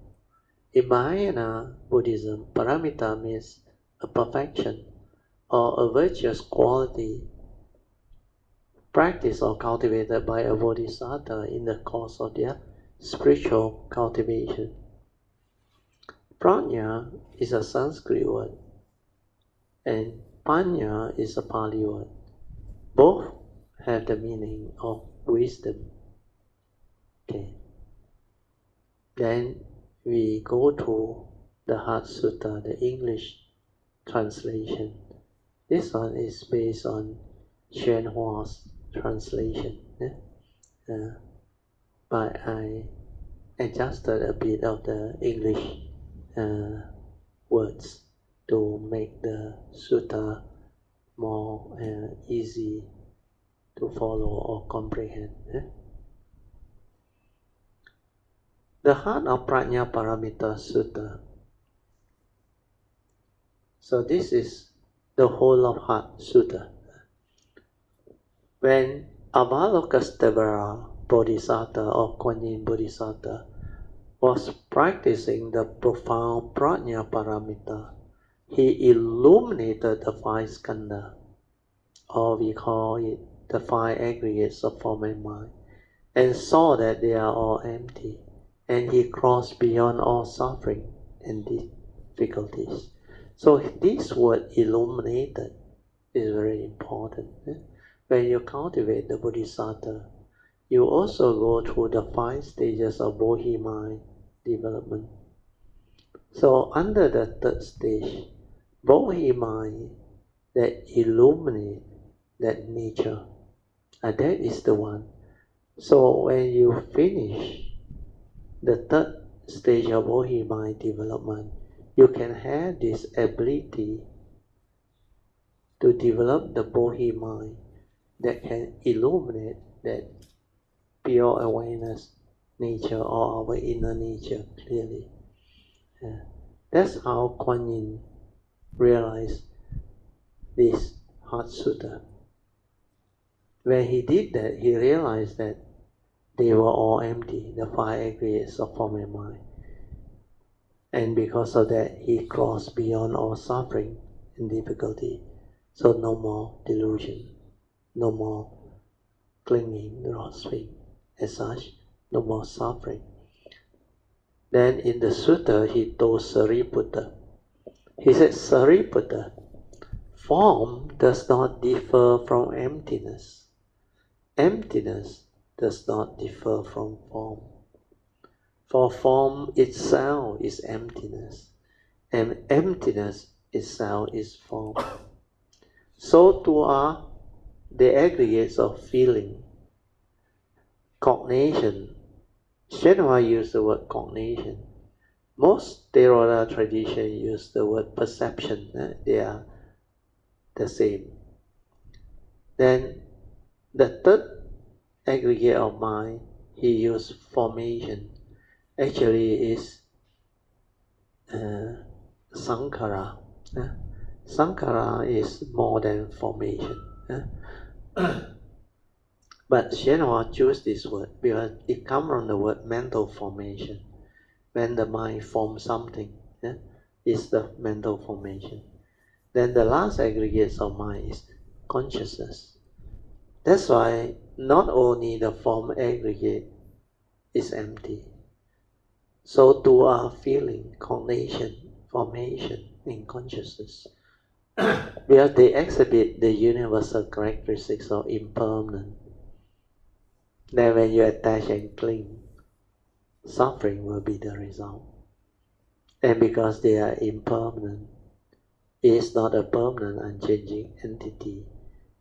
In Mahayana Buddhism, paramita means a perfection or a virtuous quality practiced or cultivated by a bodhisattva in the course of their spiritual cultivation. Prajna is a Sanskrit word and Panya is a Pali word. Both have the meaning of wisdom. Okay. Then we go to the Heart Sutta, the English translation. This one is based on Xuan Hua's translation. But I adjusted a bit of the English words to make the sutta more easy to follow or comprehend. The Heart of Prajna Paramita Sutta. So this is the whole of Heart Sutta. When Avalokiteshvara Bodhisattva or Kuan Yin Bodhisattva was practicing the profound Prajna Paramita, he illuminated the five skandha, or we call it the five aggregates of form and mind, and saw that they are all empty, and he crossed beyond all suffering and difficulties. So this word illuminated is very important. When you cultivate the Bodhisattva, you also go through the 5 stages of Bodhi mind development. So under the 3rd stage, Bodhi mind that illuminate that nature, that is the one. So when you finish the 3rd stage of Bodhi mind development, you can have this ability to develop the Bodhi mind that can illuminate that pure awareness nature or our inner nature clearly. That's how Kuan Yin realized this Heart Sutta. When he did that, he realized that they were all empty, the 5 aggregates of form and mind. And because of that, he crossed beyond all suffering and difficulty. So no more delusion, no more clinging, grasping. As such, no more suffering. Then in the sutta, he told Sariputta, he said, Sariputta, form does not differ from emptiness. Emptiness does not differ from form. For form itself is emptiness, and emptiness itself is form. So too are the aggregates of feeling, cognition. Shenhua used the word cognition. Most Theravada traditions use the word perception. They are the same. Then the 3rd aggregate of mind, he used formation. Actually is Sankhara. Sankhara is more than formation. But Shenhua chose this word because it comes from the word mental formation. When the mind forms something, is the mental formation. Then the last aggregate of mind is consciousness. That's why not only the form aggregate is empty, so too are feeling, cognition, formation, and consciousness. Because they exhibit the universal characteristics of impermanence. Then when you attach and cling, suffering will be the result. And because they are impermanent, it is not a permanent, unchanging entity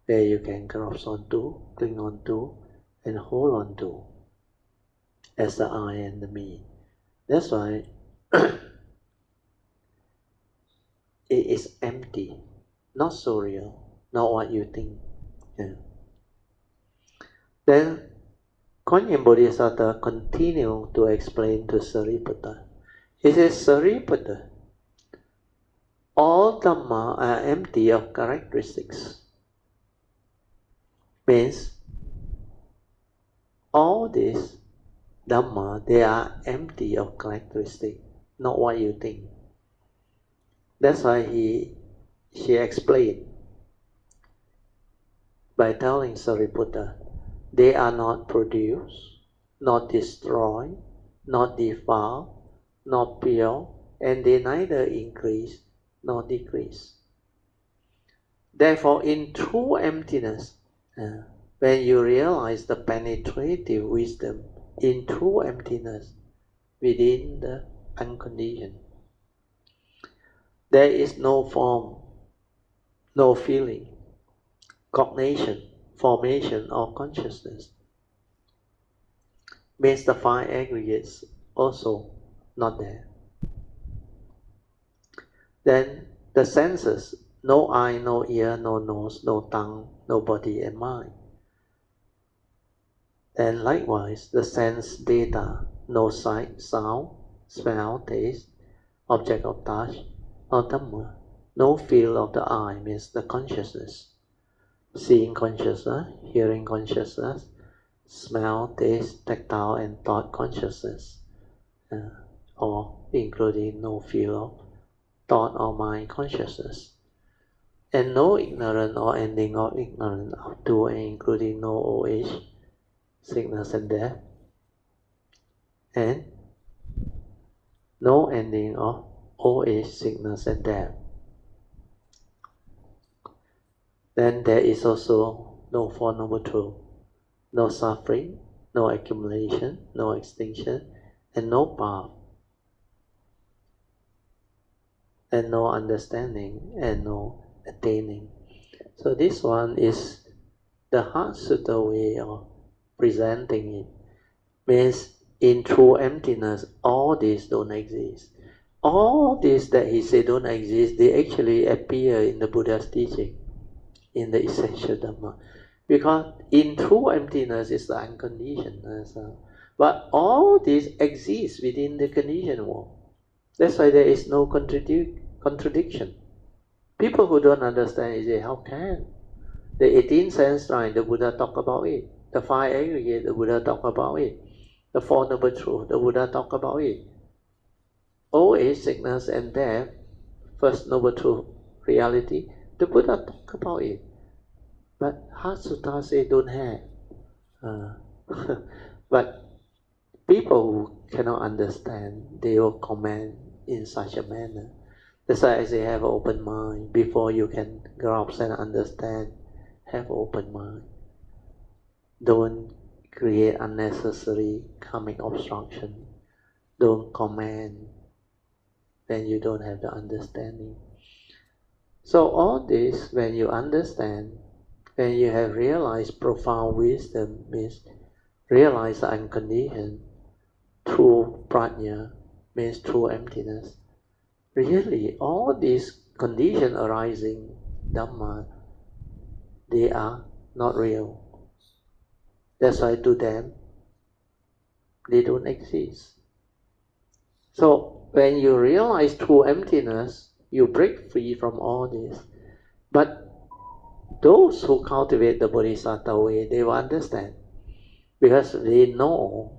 where you can grasp onto, cling onto, and hold onto as the I and the me. That's why it is empty, not so real, not what you think. Then Kuan Yin Bodhisattva continued to explain to Sariputta. He says, Sariputta, all Dhamma are empty of characteristics. Means all this Dhamma, they are empty of characteristic, not what you think. That's why she explained by telling Sariputta, they are not produced, not destroyed, not defiled, not pure, and they neither increase nor decrease. Therefore, in true emptiness, when you realize the penetrative wisdom in true emptiness within the unconditioned, there is no form, no feeling, cognition, formation, or consciousness. Means the five aggregates also not there. Then the senses, no eye, no ear, no nose, no tongue, no body and mind. And likewise, the sense data, no sight, sound, smell, taste, object of touch, or Dhamma. No feel of the eye means the consciousness. Seeing consciousness, hearing consciousness, smell, taste, tactile, and thought consciousness. Or including no feel of thought or mind consciousness. And no ignorant or ending of ignorance up to and including no old age, sickness and death, and no ending of old age, sickness and death. Then there is also no Four Noble Truths, no suffering, no accumulation, no extinction, and no path, and no understanding, and no attaining. So this one is the Heart Sutta way of presenting it. Means in true emptiness, all these don't exist. All these that he said don't exist, they actually appear in the Buddha's teaching, in the essential Dhamma. Because in true emptiness is the unconditioned. But all these exist within the conditioned world. That's why there is no contradiction. People who don't understand say, how can? The 18 sense line, the Buddha talk about it. The five aggregates, the Buddha talk about it. The Four Noble Truths, the Buddha talk about it. Old age, sickness and death, First Noble Truth, reality, the Buddha talk about it. But Heart Sutta say don't have. But people who cannot understand, they will comment in such a manner. That's why I say have an open mind. Before you can grasp and understand, have open mind. Don't create unnecessary karmic obstruction. Don't comment. Then you don't have the understanding. So all this, when you understand, when you have realized profound wisdom, means realize the unconditioned, true prajna, means true emptiness. Really, all these conditions arising, Dhamma, they are not real. That's why to them, they don't exist. So when you realize true emptiness, you break free from all this. But those who cultivate the Bodhisattva way, they will understand. Because they know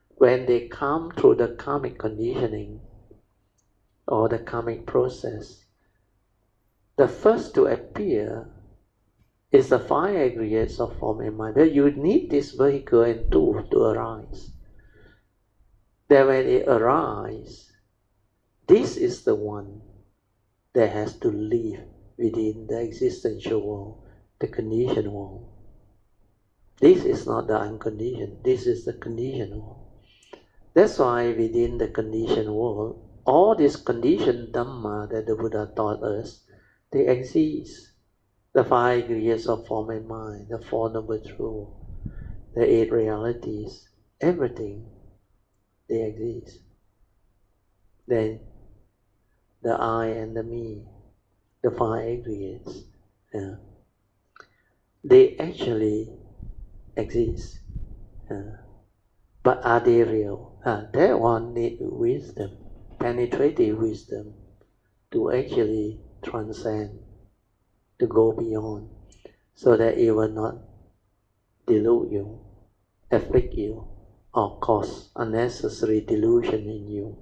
when they come through the karmic conditioning or the karmic process, the first to appear is the five aggregates of form and mind. But you need this vehicle and tool to arise. Then when it arises, this is the one that has to live within the existential world, the conditioned world. This is not the unconditioned, this is the conditioned world. That's why within the conditioned world, all these conditioned Dhamma that the Buddha taught us, they exist. The five aggregates of form and mind, the Four Noble Truths, the eight realities, everything, they exist. Then the I and the me, the five aggregates, they actually exist. But are they real? That one needs wisdom, penetrative wisdom, to actually transcend, to go beyond, so that it will not delude you, afflict you, or cause unnecessary delusion in you.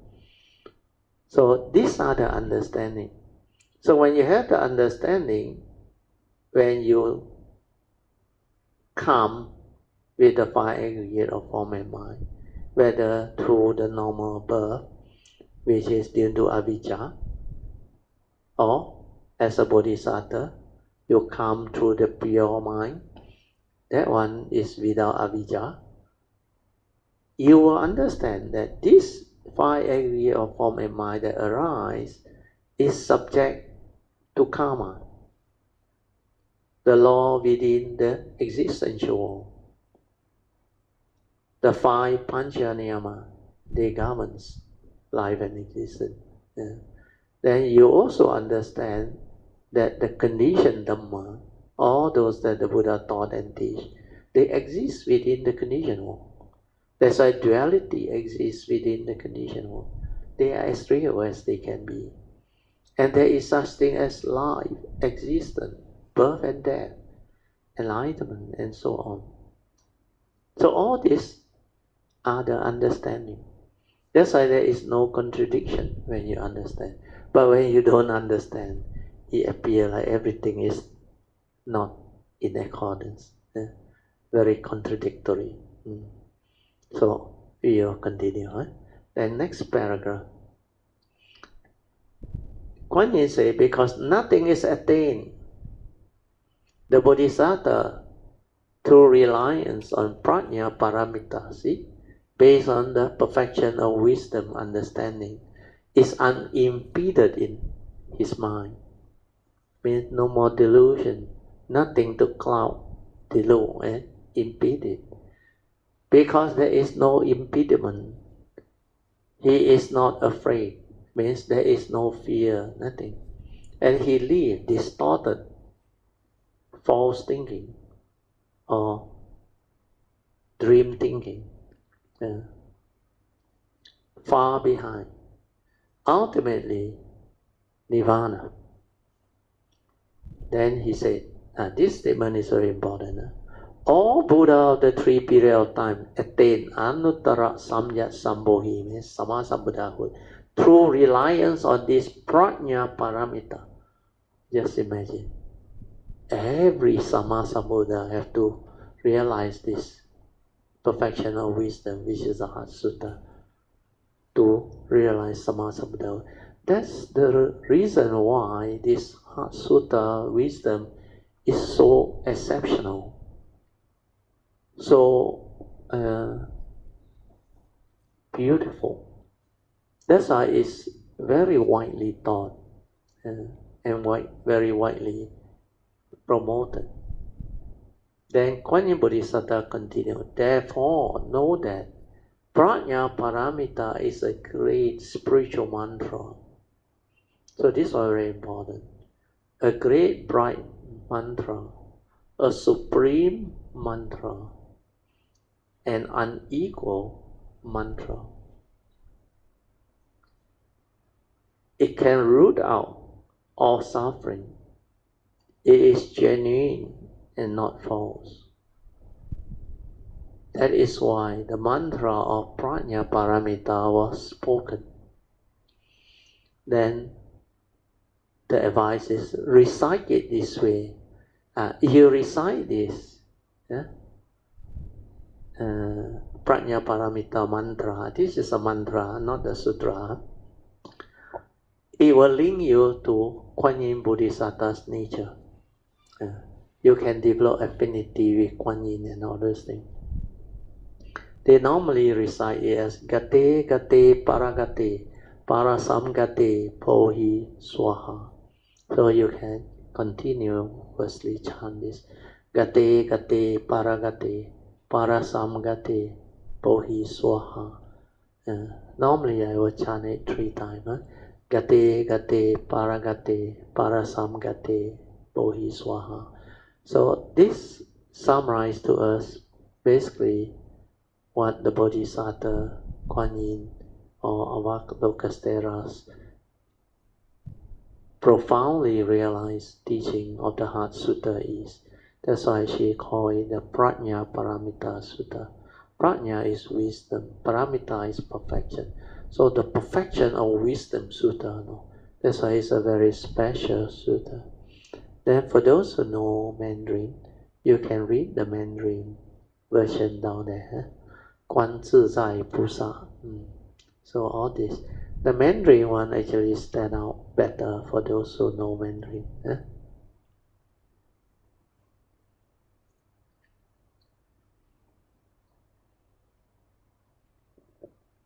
So these are the understanding. So when you have the understanding, when you come with the five aggregate of form and mind, whether through the normal birth, which is due to avijja, or as a bodhisattva, you come through the pure mind, that one is without avijja. You will understand that this five aggregate of form and mind that arise is subject to karma, the law within the existential world. The five pancha niyama, they governs life and existence. Yeah. Then you also understand that the conditioned Dhamma, all those that the Buddha taught and teach, they exist within the conditioned world. That's why duality exists within the conditioned world. They are as real as they can be. And there is such thing as life, existence, birth and death, enlightenment, and so on. So all these are the understanding. That's why there is no contradiction when you understand. But when you don't understand, it appears like everything is not in accordance. Very contradictory. So we will continue. Then next paragraph. Kuan Yin say, because nothing is attained, the Bodhisattva, through reliance on prajna paramita, based on the perfection of wisdom understanding, is unimpeded in his mind. Means no more delusion, nothing to cloud, dilute, and impede it. Because there is no impediment, he is not afraid. Means there is no fear, nothing. And he leaves distorted, false thinking, or dream thinking far behind. Ultimately, nirvana. Then he said, this statement is very important. All Buddha of the three period of time attain anuttara samyak sambodhi, means Sammasambuddhahood, through reliance on this prajna paramita. Just imagine, every Sammasambuddha have to realize this perfection of wisdom, which is the Heart Sutta, to realize Sammasambuddha. That's the reason why this Heart Sutta wisdom is so exceptional, so beautiful. That's why it's very widely taught and very widely promoted. Then Kuan Yin Bodhisattva continued, therefore know that prajna paramita is a great spiritual mantra. So this is very important. A great bright mantra, a supreme mantra, an unequal mantra. It can root out all suffering. It is genuine and not false. That is why the mantra of prajna paramita was spoken. Then the advice is recite it this way. If you recite this, prajna paramita mantra, this is a mantra, not a sutra. It will link you to Kuan Yin Bodhisattva's nature. You can develop affinity with Kuan Yin and all those things. They normally recite it as gate gate paragate, parasamgate pohi swaha. So you can continuously chant this. Gate gate paragate, parasamgate pohi swaha. Normally I will chant it 3 times. Gate gate paragate, parasamgate pohi swaha. So this summarizes to us basically what the Bodhisattva, Kuan Yin, or Avalokiteshvara's profoundly realized teaching of the Heart Sutta is. That's why she called it the Prajna Paramita Sutta, Prajna is wisdom. Paramita is perfection. So the perfection of wisdom sutta, no? That's why it's a very special sutta. Then for those who know Mandarin, you can read the Mandarin version down there. 观自在菩萨. So all this. The Mandarin one actually stand out better for those who know Mandarin.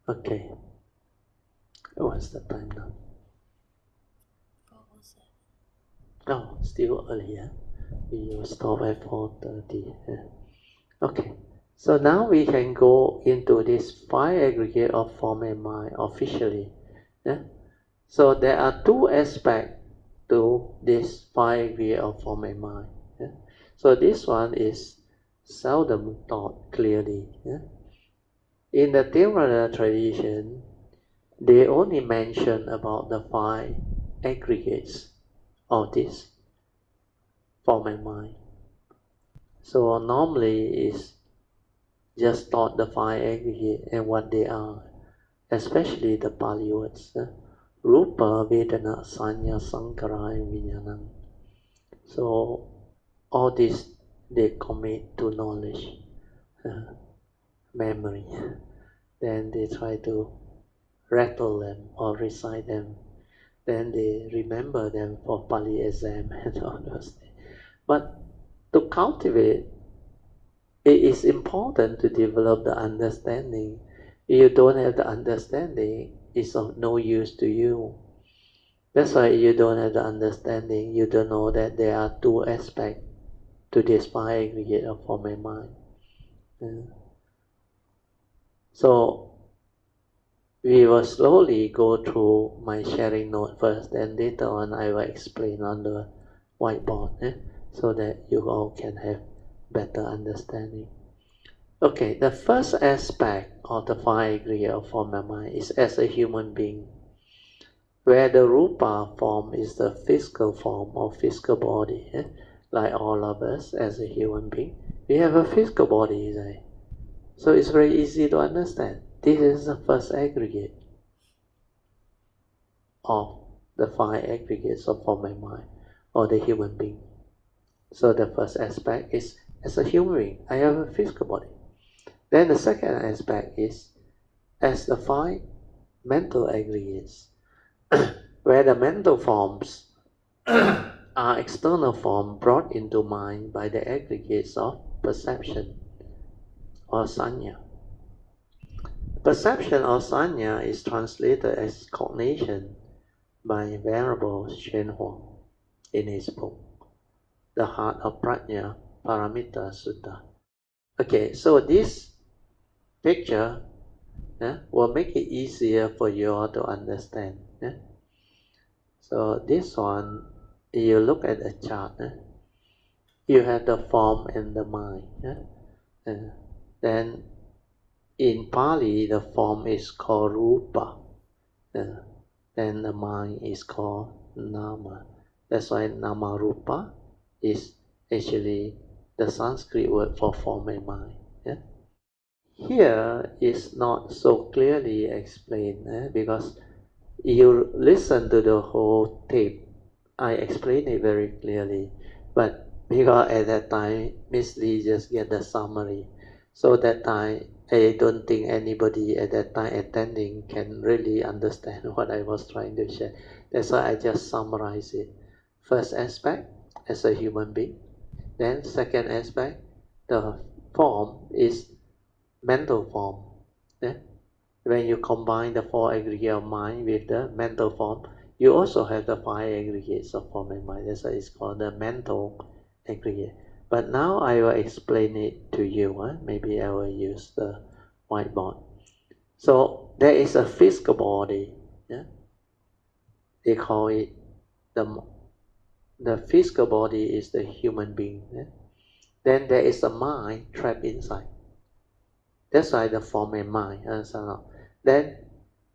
Okay. What's the time now? Oh, still early. We will stop at 4:30. Okay. So now we can go into this 5 aggregate of form and mind officially. So there are 2 aspects to this 5 aggregate of form and mind. So this one is seldom taught clearly. In the Theravada tradition, they only mention about the 5 aggregates of this form and mind. So normally is just taught the 5 aggregate and what they are, especially the Pali words. Rupa, Vedana, Sanya, Sankara, and Vijnana. So all this they commit to knowledge, memory. Then they try to rattle them or recite them. Then they remember them for Pali exam and all those things. But to cultivate, it is important to develop the understanding. If you don't have the understanding, it's of no use to you. That's why you don't have the understanding, you don't know that there are 2 aspects to this 5 aggregate of form and mind. So we will slowly go through my sharing note first, then later on I will explain on the whiteboard, so that you all can have better understanding. Okay, the first aspect of the 5 aggregate of form and mind is as a human being, where the rupa form is the physical form or physical body. Like all of us as a human being, we have a physical body, right? So it's very easy to understand. This is the first aggregate of the 5 aggregates of form and mind, or the human being. So the first aspect is as a human being, I have a physical body. Then the second aspect is as the 5 mental aggregates, where the mental forms are external form brought into mind by the aggregates of perception or sanya. Perception or sanya is translated as cognition by Venerable Xuan Huang in his book, The Heart of Prajna Paramita Sutta. Okay, so this picture will make it easier for you all to understand. So this one, you look at the chart, you have the form and the mind. Then in Pali, the form is called rupa. Then the mind is called nama. That's why nama rupa is actually the Sanskrit word for form and mind. Here is not so clearly explained, because you listen to the whole tape. I explain it very clearly, but because at that time Miss Lee just get the summary, so that time I don't think anybody at that time attending can really understand what I was trying to share. That's why I just summarize it. First aspect, as a human being. Then second aspect, the form is mental form. When you combine the 4 aggregates of mind with the mental form, you also have the 5 aggregates of form and mind. That's why it's called the mental aggregate. But now I will explain it to you. Maybe I will use the whiteboard. So there is a physical body. They call it the physical body is the human being. Then there is a mind trapped inside. That's why the form and mind. Then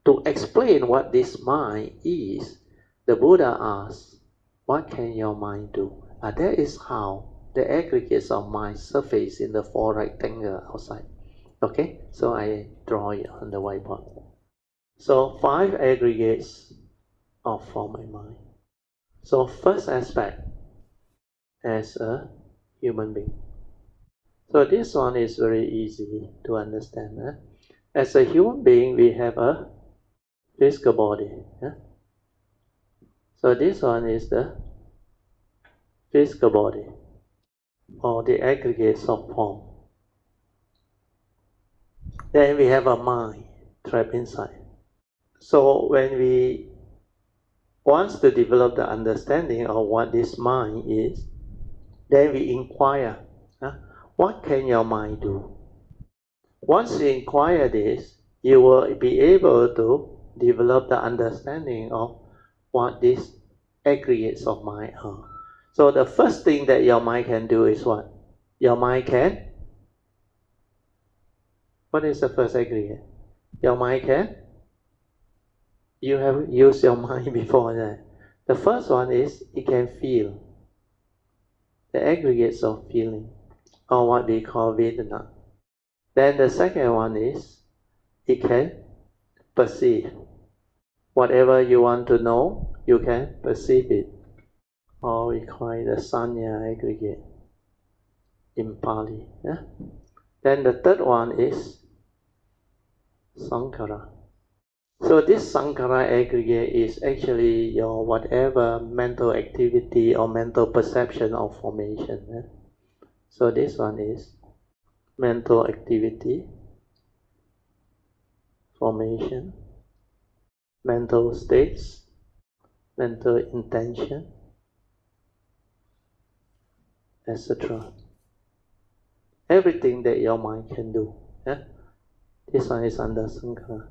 to explain what this mind is, the Buddha asks, what can your mind do? That is how the aggregates of mind surface in the 4 rectangles outside. Okay, so I draw it on the whiteboard. So 5 aggregates of form and mind. So first aspect, as a human being. So this one is very easy to understand. As a human being, we have a physical body. So this one is the physical body, or the aggregates of form. Then we have a mind trapped inside. So when we want to develop the understanding of what this mind is, then we inquire, what can your mind do? Once you inquire this, you will be able to develop the understanding of what these aggregates of mind are. So the first thing that your mind can do is what? Your mind can... What is the first aggregate? Your mind can... You have used your mind before that. The first one is it can feel. The aggregates of feeling, or what we call Vedana. Then the second one is it can perceive. Whatever you want to know, you can perceive it. Or we call it the Sanya aggregate in Pali. Then the third one is Sankara. So this Sankara aggregate is actually your whatever mental activity or mental perception of formation. So this one is mental activity, formation, mental states, mental intention, etc. Everything that your mind can do. This one is under Sankara.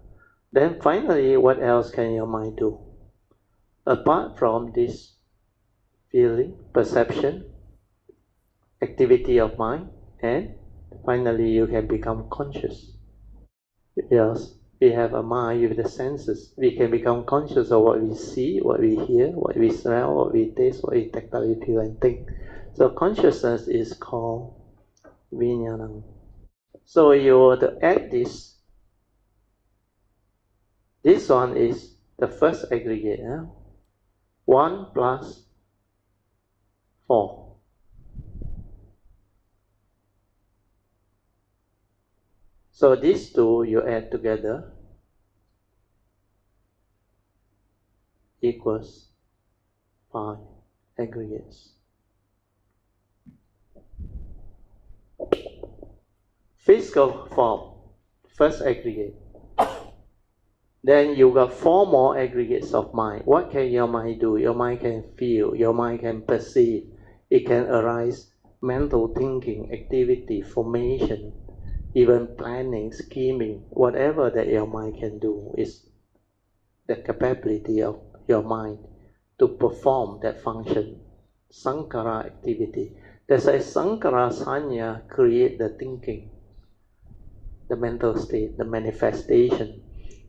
Then finally, what else can your mind do? Apart from this feeling, perception, activity of mind, and finally you can become conscious. Yes, we have a mind with the senses. We can become conscious of what we see, what we hear, what we smell, what we taste, what we tactile feel and think. So consciousness is called Vijnanam. So you were to add this. This one is the first aggregate. 1 plus 4. So these two you add together equals 5 aggregates. Physical form, first aggregate. Then you got 4 more aggregates of mind. What can your mind do? Your mind can feel, your mind can perceive. It can arise mental thinking, activity, formation, even planning, scheming. Whatever that your mind can do is the capability of your mind to perform that function. Sankara activity. That's why Sankara Sanya create the thinking, the mental state, the manifestation.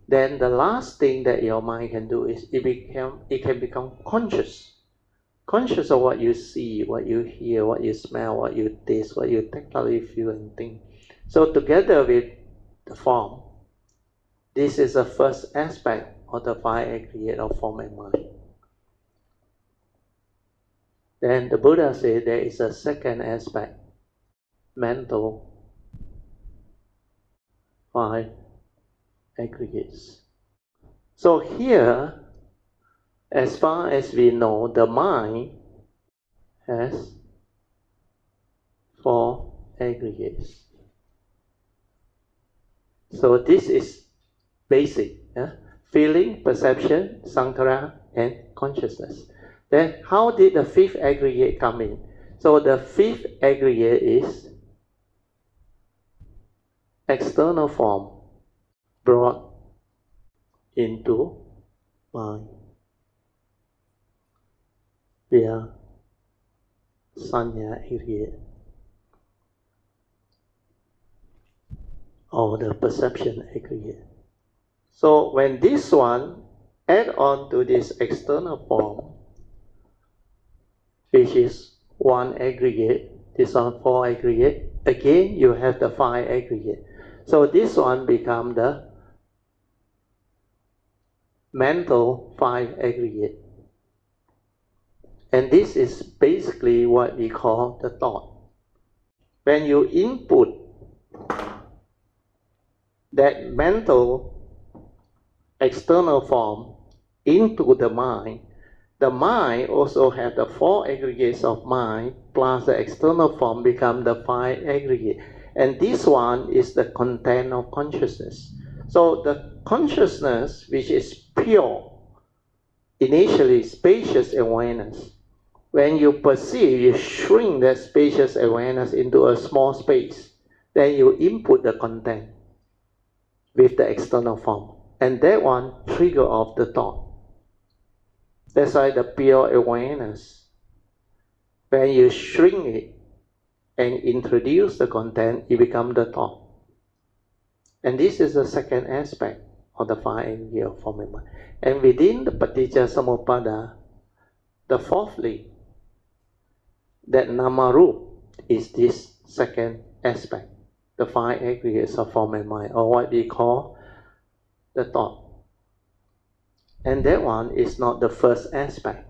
Then the last thing that your mind can do is it can become conscious. Conscious of what you see, what you hear, what you smell, what you taste, what you tactily feel and think. So together with the form, this is the first aspect of the 5 aggregate of form and mind. Then the Buddha said there is a second aspect, mental 5 aggregates. So here, as far as we know, the mind has 4 aggregates. So this is basic. Feeling, perception, Sankara, and consciousness. Then how did the 5th aggregate come in? So the 5th aggregate is external form brought into mind via Sanya aggregate, or the perception aggregate. So when this one add on to this external form, which is 1 aggregate, this one 4 aggregate, again you have the 5 aggregate. So this one become the mental 5 aggregate. And this is basically what we call the thought. When you input that mental external form into the mind also has the 4 aggregates of mind plus the external form become the 5 aggregate. And this one is the content of consciousness. So the consciousness, which is pure, initially spacious awareness, when you perceive, you shrink that spacious awareness into a small space, then you input the content with the external form. And that one trigger off the thought. That's why the pure awareness, when you shrink it and introduce the content, it becomes the thought. And this is the second aspect of the 5 aggregate of form and mind. And within the Paticca Samuppada, the fourth link, that Namarup is this second aspect, the 5 aggregates of form and mind, or what we call the thought. And that one is not the first aspect.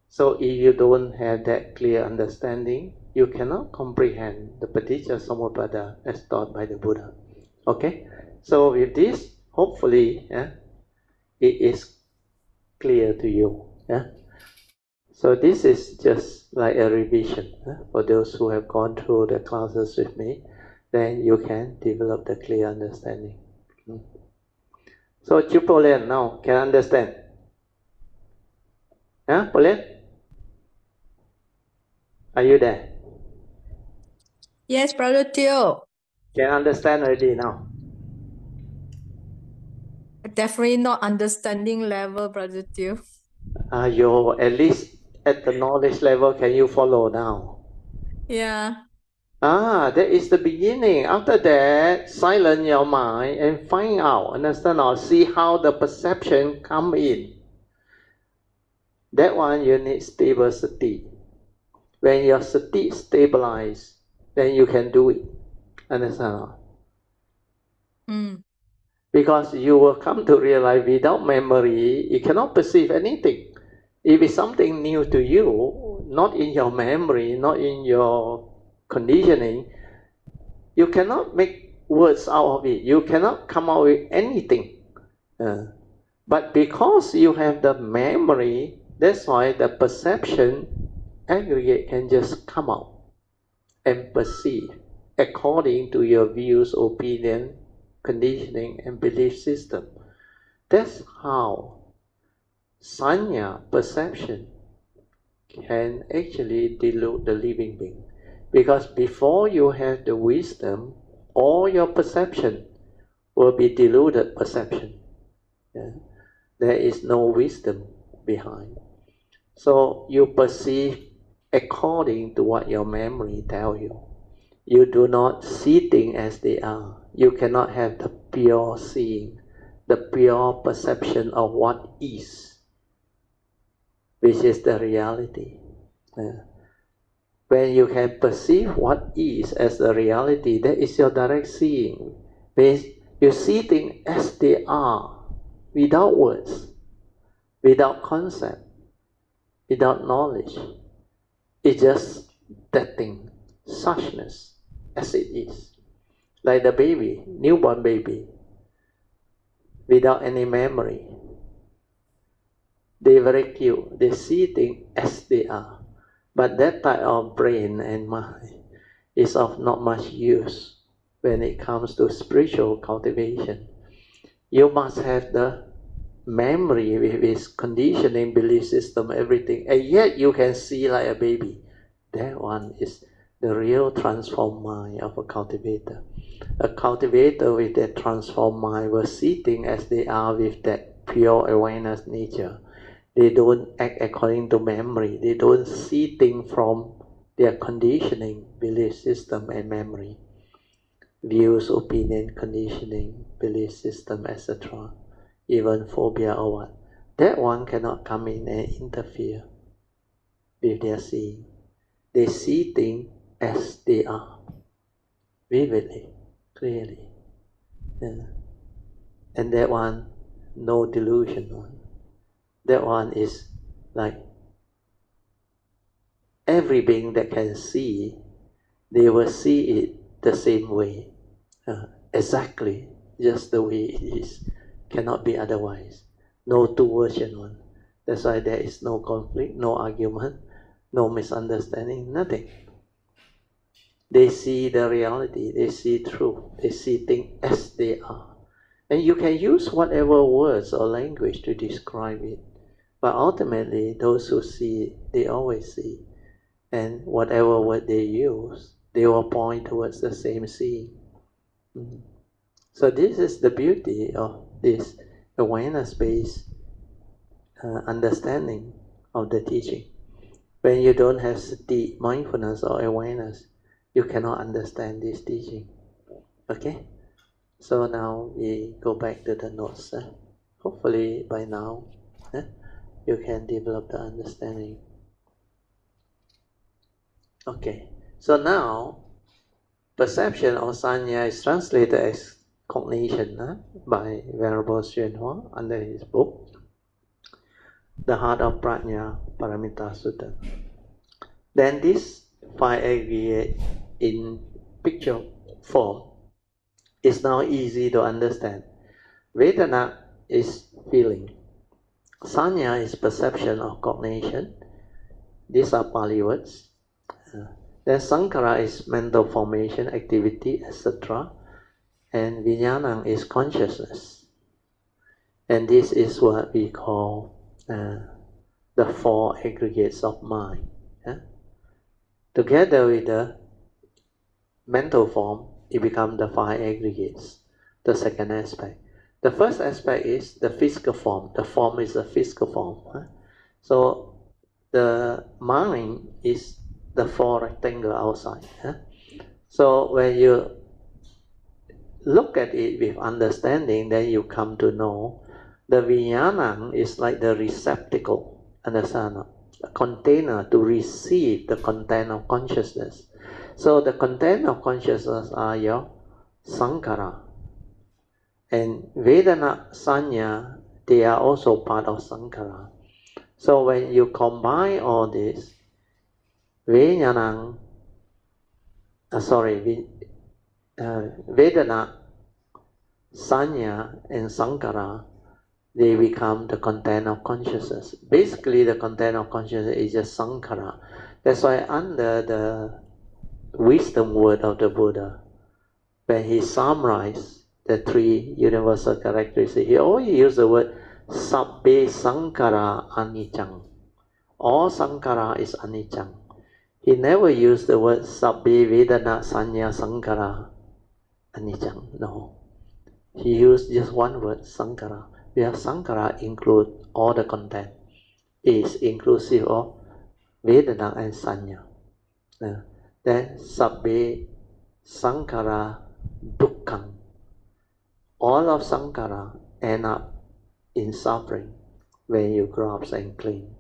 So if you don't have that clear understanding, you cannot comprehend the Paticca Samuppada as taught by the Buddha. Okay? So with this, hopefully, it is clear to you. So this is just like a revision for those who have gone through the classes with me. Then you can develop the clear understanding. So Pauline now can understand. Pauline? Are you there? Yes, Brother Teo. Can understand already now? Definitely not understanding level, Brother Teo. You at least at the knowledge level, can you follow now? Yeah. That is the beginning. After that, silence your mind and find out, understand or see how the perception come in. That one you need stable sati. When your sati stabilize, then you can do it. Understand? Because you will come to realize without memory, you cannot perceive anything. If it's something new to you, not in your memory, not in your conditioning, you cannot make words out of it. You cannot come out with anything. But because you have the memory, that's why the perception aggregate can just come out and perceive according to your views, opinion, conditioning, and belief system. That's how sanya, perception, can actually delude the living being. Because before you have the wisdom, all your perception will be deluded perception. There is no wisdom behind. So you perceive according to what your memory tells you. You do not see things as they are. You cannot have the pure seeing, the pure perception of what is, which is the reality. When you can perceive what is as the reality, that is your direct seeing. Means you see things as they are, without words, without concept, without knowledge. It's just that thing, suchness, as it is. Like the baby, newborn baby, without any memory. They very cute. They see things as they are. But that type of brain and mind is of not much use when it comes to spiritual cultivation. You must have the memory with its conditioning, belief system, everything, and yet you can see like a baby. That one is the real transformed mind of a cultivator. A cultivator with that transformed mind will see things as they are with that pure awareness nature. They don't act according to memory. They don't see things from their conditioning, belief system, and memory. Views, opinion, conditioning, belief system, etc. Even phobia or what. That one cannot come in and interfere with their seeing. They see things as they are, vividly, clearly. And that one, no delusion on. That one is like every being that can see, they will see it the same way, exactly, just the way it is, cannot be otherwise. No two version one. That's why there is no conflict, no argument, no misunderstanding, nothing. They see the reality, they see truth, they see things as they are. And you can use whatever words or language to describe it. But ultimately, those who see, they always see. And whatever word they use, they will point towards the same seeing. So this is the beauty of this awareness-based understanding of the teaching. When you don't have sati, mindfulness or awareness, you cannot understand this teaching. Okay? So now we go back to the notes. Hopefully by now you can develop the understanding. Okay, so now perception or sanya is translated as cognition by Venerable Xuan Hua under his book, The Heart of Prajna Paramita Sutta. Then this five aggregate in picture form is now easy to understand. Vedana is feeling. Sanya is perception or cognition. These are Pali words. Then Sankara is mental formation, activity, etc. And Vijnana is consciousness. And this is what we call the four aggregates of mind. Together with the mental form, it becomes the five aggregates, the second aspect. The first aspect is the physical form. The form is a physical form. So the mind is the four rectangle outside. So when you look at it with understanding, then you come to know the Vijnana is like the receptacle, understand? A container to receive the content of consciousness. So the content of consciousness are your Sankara. And Vedana, Sanya, they are also part of Sankara. So when you combine all this, Vedana, Sanya, and Sankara, they become the content of consciousness. Basically, the content of consciousness is just Sankara. That's why under the wisdom word of the Buddha, when he summarized the three universal characteristics, he always used the word Sabbe Sankara Anicang. All Sankara is Anicang. He never used the word Sabbe Vedana Sanya Sankara Anicang. No. He used just one word, Sankara. Where Sankara include all the content. Is inclusive of Vedana and Sanya. Then Sabbe Sankara Dukkham. All of Sankara end up in suffering when you grow up and cling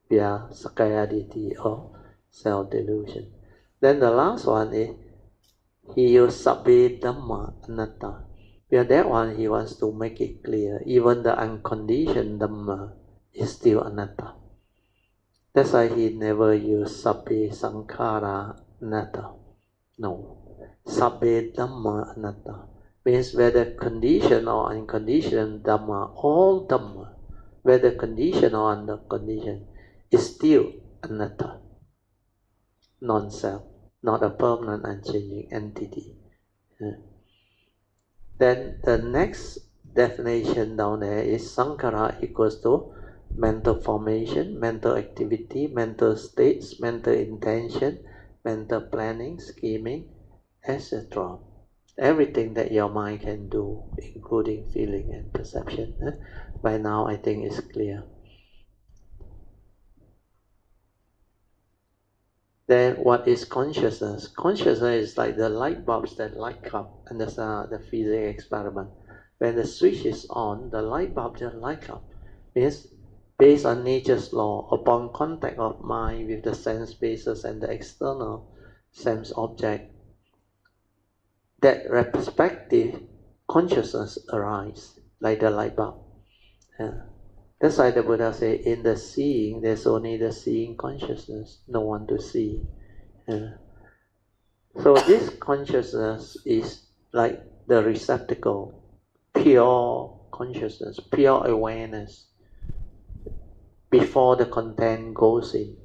via Sakayaditi or self-delusion. Then the last one is he used Sabbe Dhamma Anatta. Via that one he wants to make it clear, even the unconditioned Dhamma is still Anatta. That's why he never used Sabbe Sankara Anatta. No. Sabbe Dhamma Anatta means whether conditioned or unconditioned Dhamma, all Dhamma, whether conditioned or unconditioned, is still Anatta, non-self, not a permanent unchanging entity. Then the next definition down there is Sankara equals to mental formation, mental activity, mental states, mental intention, mental planning, scheming, etc. Everything that your mind can do, including feeling and perception. By now, I think it's clear. Then what is consciousness? Consciousness is like the light bulbs that light up, and that's the physics experiment. When the switch is on, the light bulb just light up. Means based on nature's law, upon contact of mind with the sense spaces and the external sense object, that respective consciousness arise, like the light bulb. That's why the Buddha say, in the seeing, there's only the seeing consciousness, no one to see. So this consciousness is like the receptacle, pure consciousness, pure awareness, before the content goes in.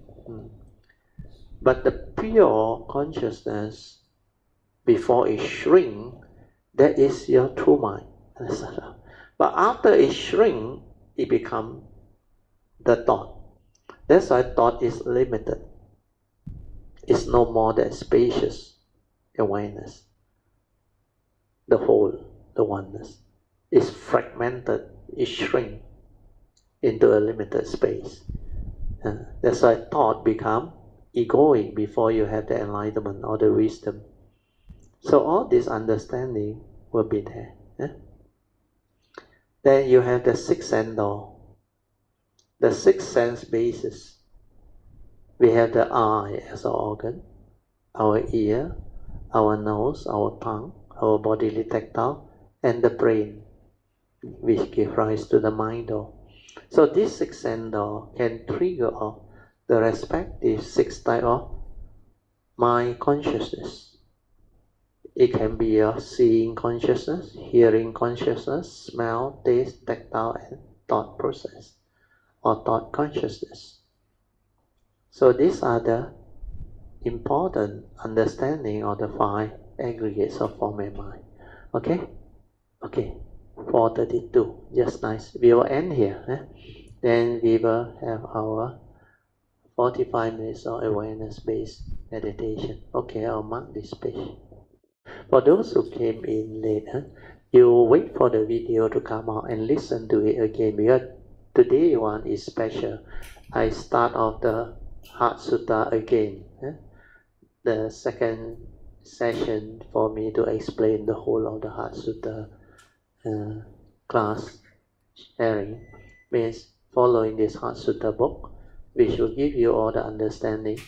But the pure consciousness, before it shrinks, that is your true mind. But after it shrinks, it becomes the thought. That's why thought is limited. It's no more than spacious awareness. The whole, the oneness, is fragmented, it shrinks into a limited space. That's why thought becomes egoic before you have the enlightenment or the wisdom. So all this understanding will be there. Then you have the sixth sense door. The sixth sense basis. We have the eye as an organ, our ear, our nose, our tongue, our bodily tactile, and the brain, which give rise to the mind door. So this sixth sense door can trigger off the respective six type of mind consciousness. It can be a seeing consciousness, hearing consciousness, smell, taste, tactile, and thought process, or thought consciousness. So these are the important understanding of the five aggregates of form and mind. Okay? Okay. 4:32. Just nice. We will end here. Then we will have our 45 minutes of awareness-based meditation. Okay, I'll mark this page. For those who came in later, you wait for the video to come out and listen to it again, because today one is special. I start off the Heart Sutta again. The second session for me to explain the whole of the Heart Sutta class sharing means following this Heart Sutta book, which will give you all the understanding.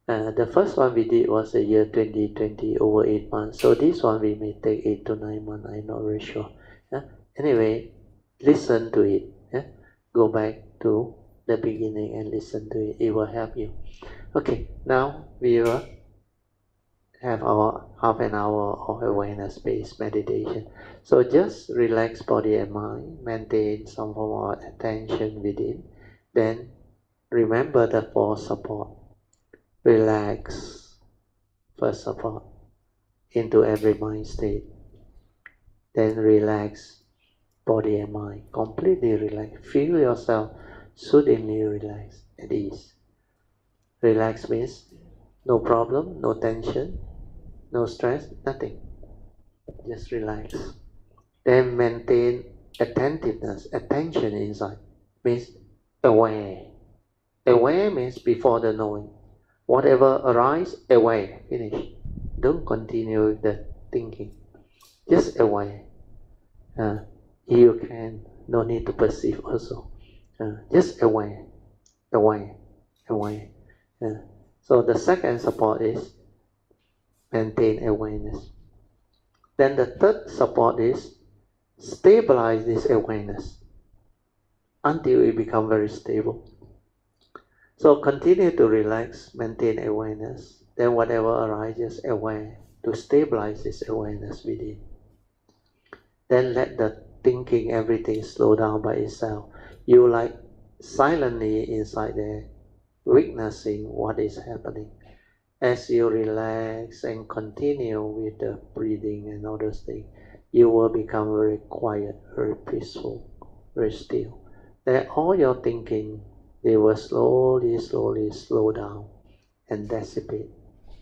The first one we did was the year 2020, over 8 months. So this one we may take 8 to 9 months, I'm not very sure. Anyway, listen to it. Go back to the beginning and listen to it. It will help you. Okay, now we will have our half an hour of awareness-based meditation. So just relax body and mind, maintain some form of attention within. Then remember the four support. Relax, first support, into every mind state. Then relax body and mind, completely relax. Feel yourself soothingly relaxed, at ease. Relax means no problem, no tension, no stress, nothing. Just relax. Then maintain attentiveness, attention inside. Means aware. Aware means before the knowing. Whatever arises, aware, finish. Don't continue with the thinking. Just aware. You can, no need to perceive also. Just aware, aware, aware. So the second support is maintain awareness. Then the third support is stabilize this awareness until it becomes very stable. So continue to relax, maintain awareness. Then whatever arises, aware, to stabilize this awareness within. Then let the thinking, everything slow down by itself. You like silently inside there, witnessing what is happening. As you relax and continue with the breathing and all those things, you will become very quiet, very peaceful, very still. Then all your thinking, they will slowly slow down and dissipate.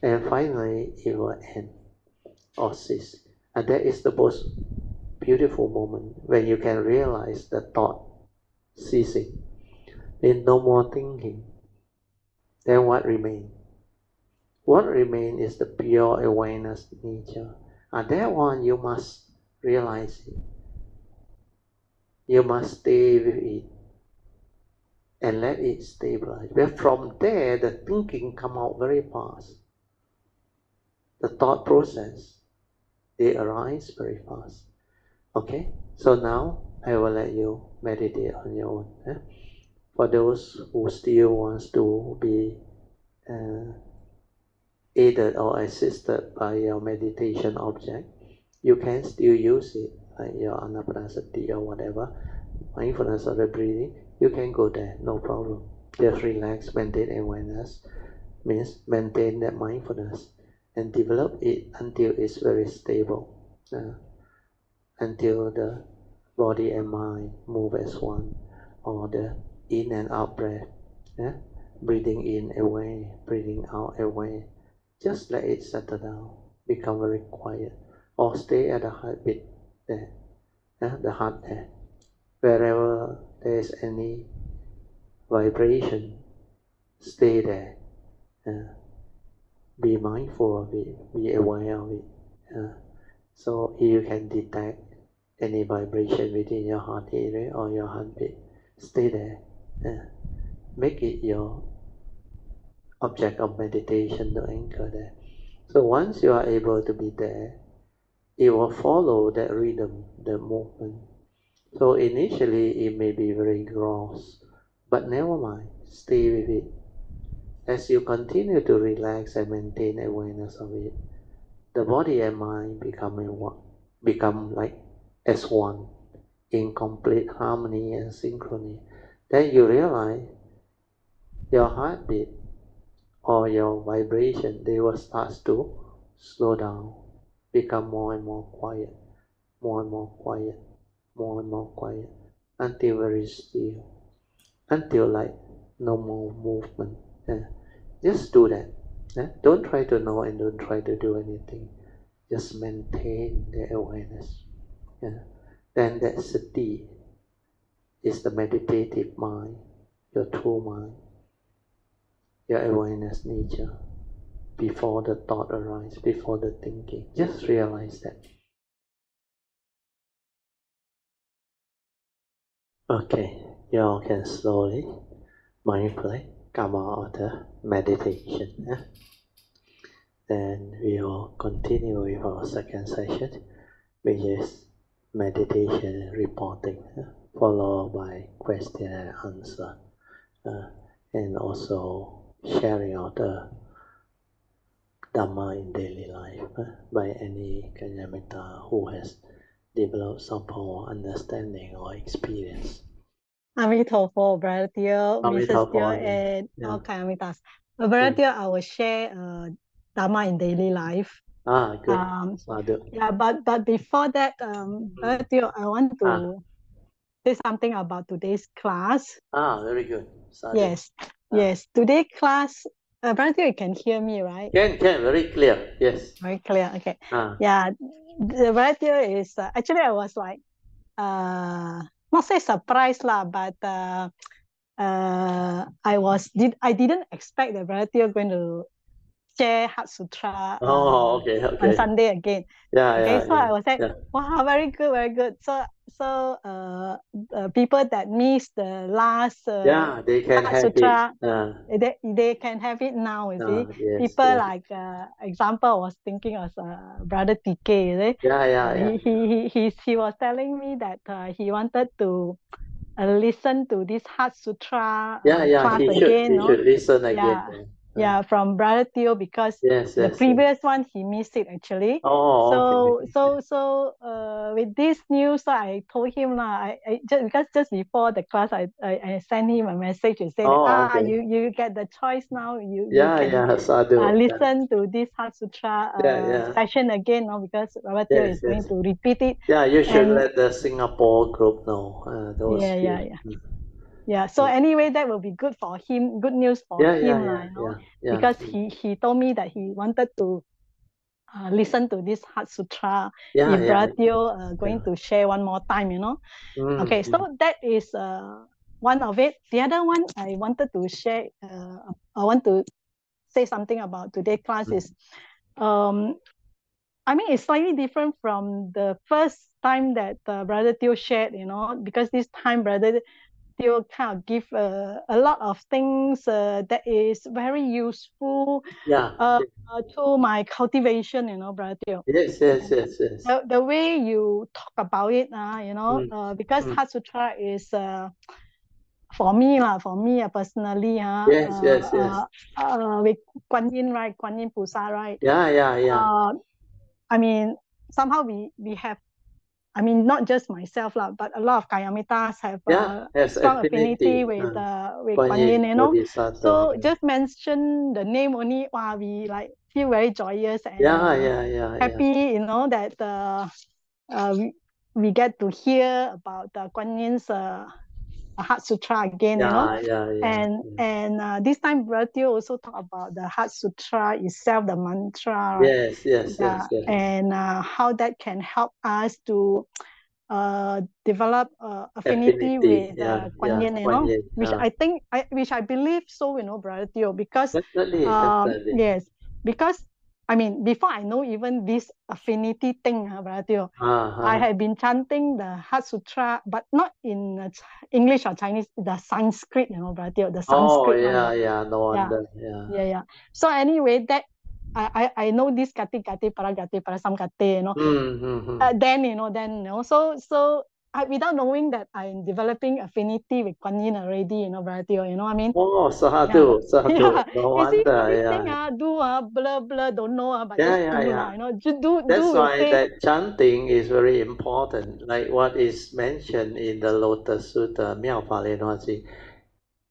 And finally, it will end or cease. And that is the most beautiful moment when you can realize the thought ceasing. Then no more thinking. Then what remains? What remains is the pure awareness nature. And that one you must realize it. You must stay with it and let it stabilize. But from there, the thinking come out very fast. The thought process, they arise very fast. Okay, so now I will let you meditate on your own. For those who still wants to be aided or assisted by your meditation object, you can still use it, like your anapanasati or whatever, mindfulness of the breathing. You can go there, no problem. Just relax, maintain awareness, means maintain that mindfulness and develop it until it's very stable, until the body and mind move as one, or the in and out breath, breathing in away, breathing out away. Just let it settle down, become very quiet, or stay at the heartbeat there, the heart there. Wherever there is any vibration, stay there. Be mindful of it, be aware of it. So you can detect any vibration within your heart area or your heartbeat, stay there. Make it your object of meditation to anchor there. So once you are able to be there, it will follow that rhythm, the movement. So initially it may be very gross, but never mind, stay with it. As you continue to relax and maintain awareness of it, the body and mind become like as one, in complete harmony and synchrony. Then you realize your heartbeat or your vibration, they will start to slow down, become more and more quiet, more and more quiet, more and more quiet, until very still, until like no more movement. Just do that. Don't try to know and don't try to do anything. Just maintain the awareness. Then that sati is the meditative mind, your true mind, your awareness nature, before the thought arises, before the thinking. Just realize that. Okay, you all can slowly, mindfully come out of the meditation. Then we will continue with our second session, which is meditation reporting, followed by question and answer, and also sharing of the Dhamma in daily life by any Kanyamita who has developed some form of understanding or experience. Amitabha, Brother Teo, Mrs. Teo, and all Kayamitas. Brother Teo, I will share Dhamma in daily life. Good. Yeah, but before that, Brother Teo, I want to say something about today's class. Very good. Yes. Today's class, Brother Teo, you can hear me, right? Can, very clear. Yes. Very clear. Okay. Yeah, the Brother Teo is actually I was like not say surprised lah, but I didn't expect that Brother Teo going to share Heart Sutra on Sunday again. So I was like, wow, very good. So people that missed the last they can Heart have Sutra, it. They can have it now. You see, people like example, I was thinking of Brother TK. He was telling me that he wanted to listen to this Heart Sutra class again. He should listen again. From Brother Teo, because the previous one he missed it actually. So with this news, I told him just before the class, I sent him a message to say you get the choice now. You can listen to this Heart Sutra session again, because Brother Teo is going to repeat it. You should let the Singapore group know. So anyway, that will be good for him. Good news for him, because he told me that he wanted to listen to this Heart Sutra. If Brother Teo going to share one more time, Okay, so that is one of it. The other one I wanted to share. I want to say something about today's class is, I mean, it's slightly different from the first time that Brother Teo shared, because this time Brother Teo kind of give a lot of things that is very useful to my cultivation, Brother Teo. Yes. The way you talk about it, because Heart Sutra is for me personally, with Guan Yin, right? Guan Yin Pusa, right? Yeah. I mean, somehow we have, I mean, not just myself, but a lot of Kayamitas have strong affinity with Guan Yin, So just mention the name only, wow, we like feel very joyous and happy, that we get to hear about the Guan Yin's Heart Sutra again, And this time, Brother Teo also talk about the Heart Sutra itself, the mantra, right? Yes. And how that can help us to develop affinity with Guan Yin, which I believe so, Brother Teo, because definitely. Yes, because I mean, before I know even this affinity thing, Brother Teo, I had been chanting the Heart Sutra, but not in English or Chinese, the Sanskrit, Brother Teo, the Sanskrit one. No wonder. Yeah. So anyway, that I know this gati paragati parasam gati, then so without knowing that I'm developing affinity with Guan Yin already, Brother Teo, you know what I mean? Oh, sadhu. No You see, wonder. everything do blur, don't know, but just do, do. That's why that chanting is very important, like what is mentioned in the Lotus Sutta, Miao Pa Le Noa Chi.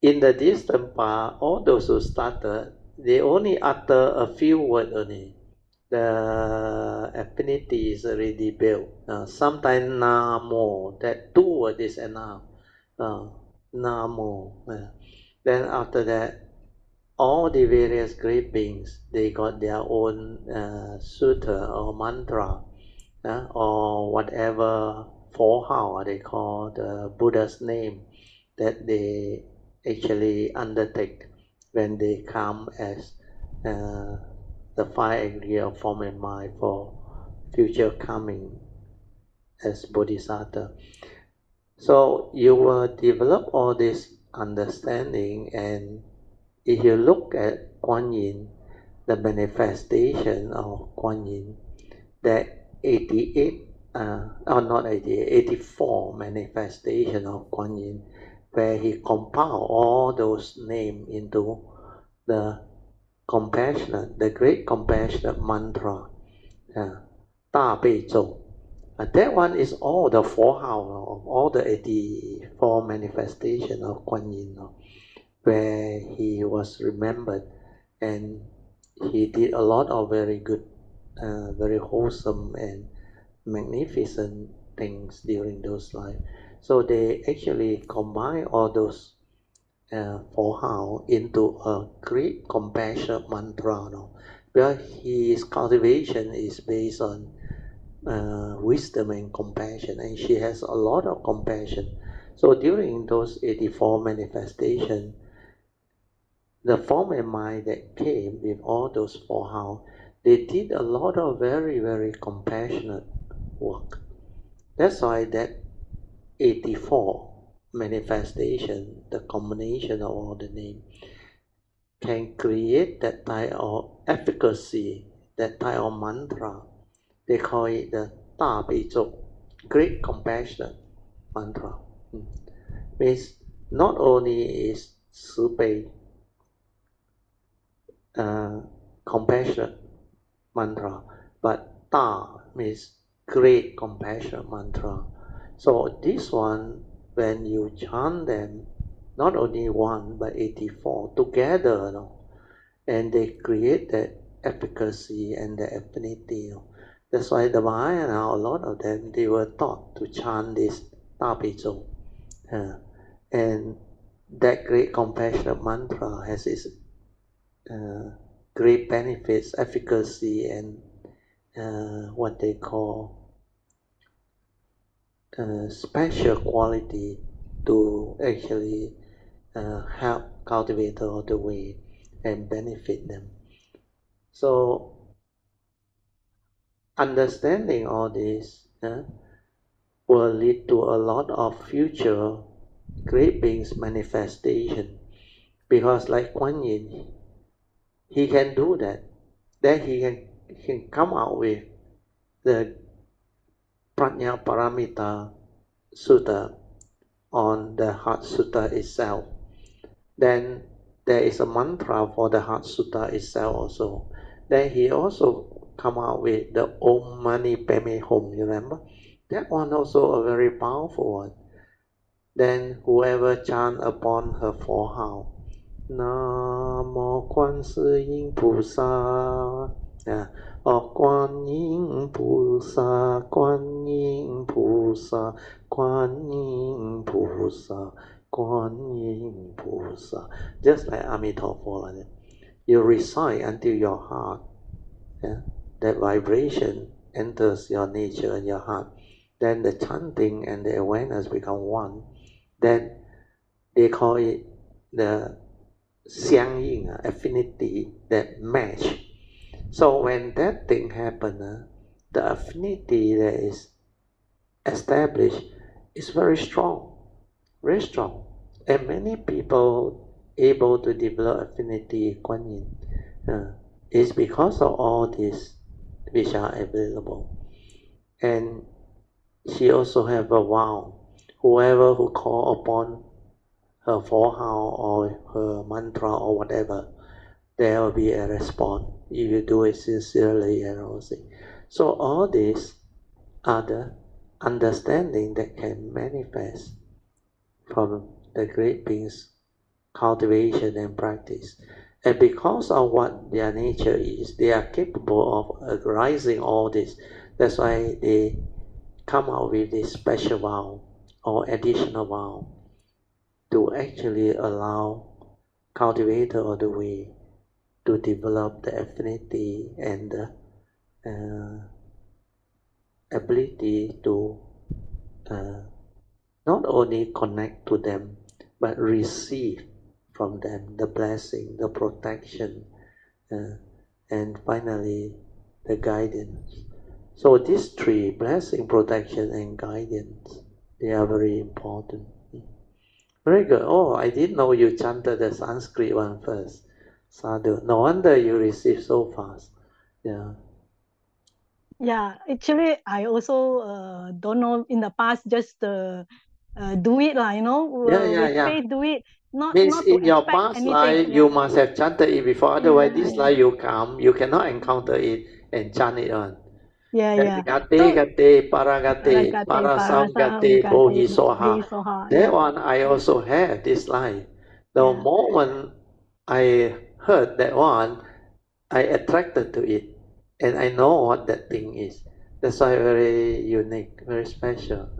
In the distant part, all those who started, they only utter a few words only. The affinity is already built. Sometimes Namo, that 2 words is enough. Namo. Then after that, all the various great beings, they got their own sutta or mantra, or whatever how they call the Buddha's name that they actually undertake when they come as the 5 aggregate of form and mind for future coming as Bodhisattva. So you will develop all this understanding, and if you look at Guan Yin, the manifestation of Guan Yin, that 84 manifestation of Guan Yin, where he compiled all those names into the compassionate, the great compassionate mantra, Da Bei Zhou. That one is all the 4 hours of all the 84 manifestation of Guan Yin, where he was remembered, and he did a lot of very good, very wholesome and magnificent things during those lives. So they actually combine all those 4 hours into a great compassion mantra, where his cultivation is based on wisdom and compassion, and she has a lot of compassion. So during those 84 manifestations, the form and mind that came with all those 4 house, they did a lot of very, very compassionate work. That's why that 84 manifestation, the combination of all the names, can create that type of efficacy, that type of mantra. They call it the Da Bei Zhou, great compassion mantra. Means not only is Ci Bei compassion mantra, but Da means great compassion mantra. So this one, when you chant them, not only one but 84 together, and they create that efficacy and the affinity. That's why the Mahayana, a lot of them, they were taught to chant this Da Bei Zhou. And that great compassionate mantra has its great benefits, efficacy, and what they call special quality to actually help cultivate all the way and benefit them. So understanding all this will lead to a lot of future great beings manifestation. Because like Kuan Yin, he can do that. Then he can come out with the Prajna Paramita Sutta on the Heart Sutta itself. Then there is a mantra for the Heart Sutta itself also. Then he also come out with the Om Mani Padme Hum, you remember? That one also a very powerful one. Then whoever chant upon her forehead, Namo Kuan Si Yin Pusa, or Kuan Yin Pusa, Kuan Yin Pusa, Kuan Yin Pusa, Kuan Yin Pusa. Just like Amitabha, you recite until your heart, that vibration enters your nature and your heart. Then the chanting and the awareness become one. Then they call it the xiang yin, affinity, that match. So when that thing happens, the affinity that is established is very strong, and many people able to develop affinity Kuan Yin is because of all this which are available. And she also have a vow: whoever who call upon her forehead or her mantra or whatever, there will be a response if you do it sincerely and all things. So all these are the understanding that can manifest from the great beings' cultivation and practice. And because of what their nature is, they are capable of arising all this. That's why they come out with this special vow or additional vow to actually allow cultivator of the way to develop the affinity and the ability to not only connect to them, but receive from them the blessing, the protection, and finally the guidance. So these three, blessing, protection, and guidance, they are very important. Very good. Oh, I didn't know you chanted the Sanskrit one first. Sadhu. No wonder you received so fast. Yeah. Yeah, actually, I also don't know in the past, just do it, faith, do it. Means Not to in your expect past life, anything. you must have chanted it before. Otherwise, this life you come, you cannot encounter it and chant it on. Yeah. Gate, gate, paragate, parasam gate, bohi soha. That one I also have this life. The moment I heard that one, I attracted to it, and I know what that thing is. That's why very unique, very special.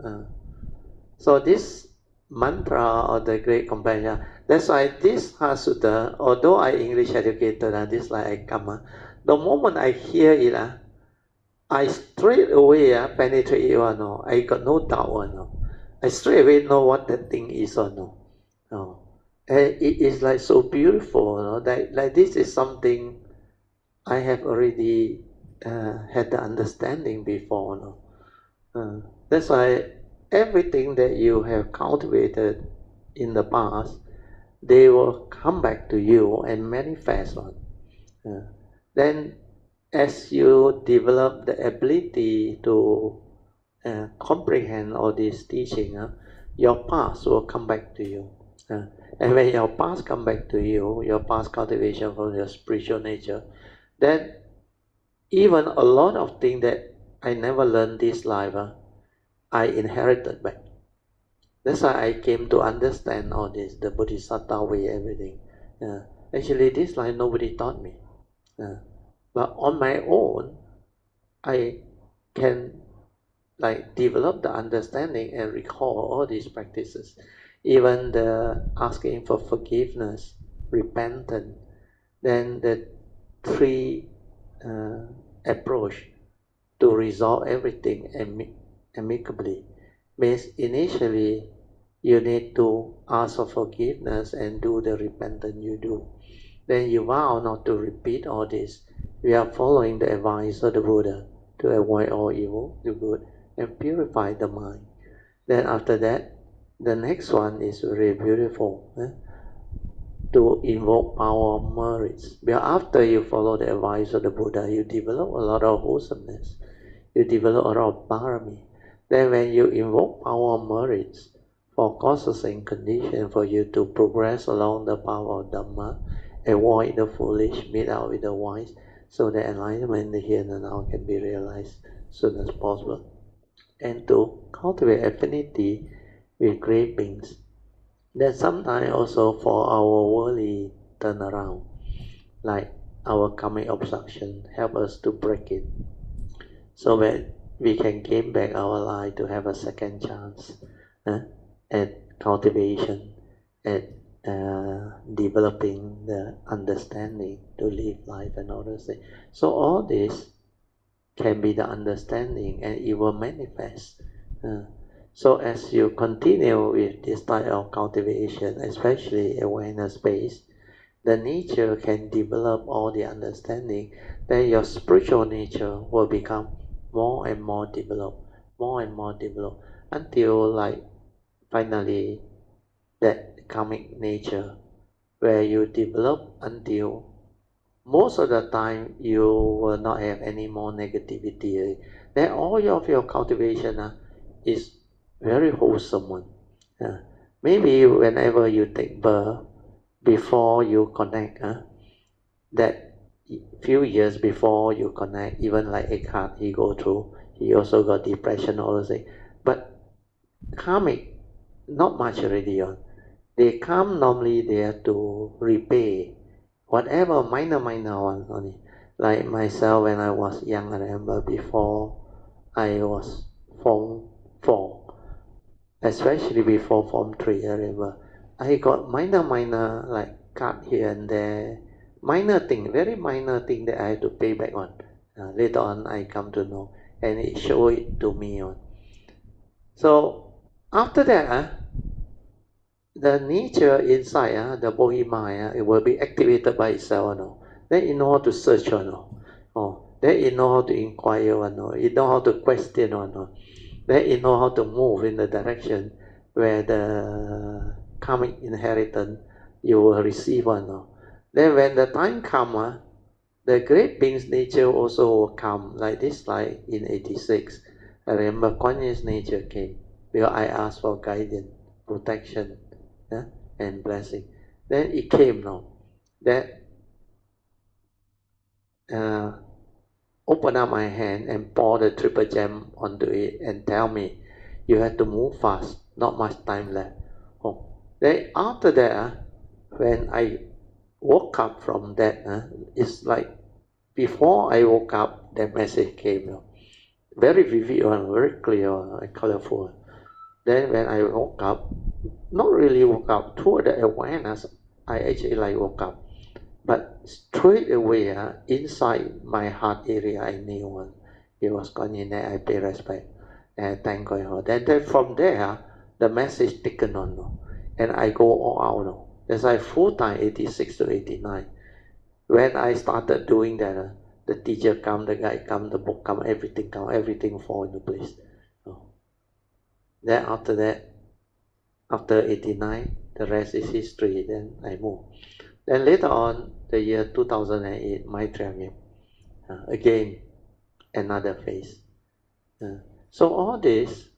So this mantra of the great companion. That's why this Sutta, although I English educated and this like I come, the moment I hear it, I straight away penetrate it or no. I got no doubt or no. I straight away know what that thing is or no. No. And it is like so beautiful, that like this is something I have already had the understanding before. That's why everything that you have cultivated in the past, they will come back to you and manifest on. Then as you develop the ability to comprehend all this teaching, your past will come back to you. And when your past come back to you, your past cultivation from your spiritual nature, then even a lot of things that I never learned this life, I inherited back. That's why I came to understand all this, the Bodhisattva way, everything. Actually, this life nobody taught me. But on my own, I can develop the understanding and recall all these practices. Even the asking for forgiveness, repentance, then the three approach to resolve everything amicably. Means initially you need to ask for forgiveness and do the repentance you do. Then you vow not to repeat all this. We are following the advice of the Buddha to avoid all evil, do good, and purify the mind. Then after that, the next one is very beautiful. To invoke power of merits. But after you follow the advice of the Buddha, you develop a lot of wholesomeness. You develop a lot of parami. Then when you invoke power of merits for causes and conditions for you to progress along the power of Dhamma, avoid the foolish, meet out with the wise, so that enlightenment here and now can be realized as soon as possible. And to cultivate affinity with great beings. Then sometimes also for our worldly turnaround, like our karmic obstruction, help us to break it, so that we can gain back our life to have a second chance at cultivation, at developing the understanding to live life and all those things. So all this can be the understanding, and it will manifest. So as you continue with this type of cultivation, especially awareness-based, the nature can develop all the understanding, then your spiritual nature will become more and more developed, until like finally that karmic nature, where you develop until most of the time you will not have any more negativity. Then all of your cultivation is very wholesome one. Maybe whenever you take birth, before you connect, that few years before you connect, even like Eckhart, he go through, he also got depression, all those things. But karmic, not much already on. They come normally there to repay whatever minor one only. Like myself, when I was young, I remember before I was Form 4, especially before Form 3, I remember I got minor like cut here and there, minor thing, very minor thing that I had to pay back on. Later on I come to know, and it showed it to me on. So after that, the nature inside, the Bodhi-mind, it will be activated by itself. Then you know how to search. Then you know how to inquire. You know how to question. Then you know how to move in the direction where the karmic inheritance you will receive. Then when the time comes, the great being's nature also will come. Like this, like in 86, I remember Kuan Yin's nature came because I asked for guidance, protection, and blessing. Then it came now. That open up my hand and pour the triple gem onto it and tell me, you have to move fast, not much time left. Then after that, when I woke up from that, it's like before I woke up, that message came. Very vivid one, very clear and colorful. Then when I woke up, not really woke up, toward the awareness, I actually like woke up. But straight away, inside my heart area, I knew it was Kuan Yin, I pay respect and thank God. Then from there, the message taken on, and I go all out. That's like full time, 86 to 89. When I started doing that, the teacher come, the guide come, the book come, everything fall into place. Then after that, after 89, the rest is history. Then I move. Then later on, the year 2008, Maitreya came. Again, another phase. So all this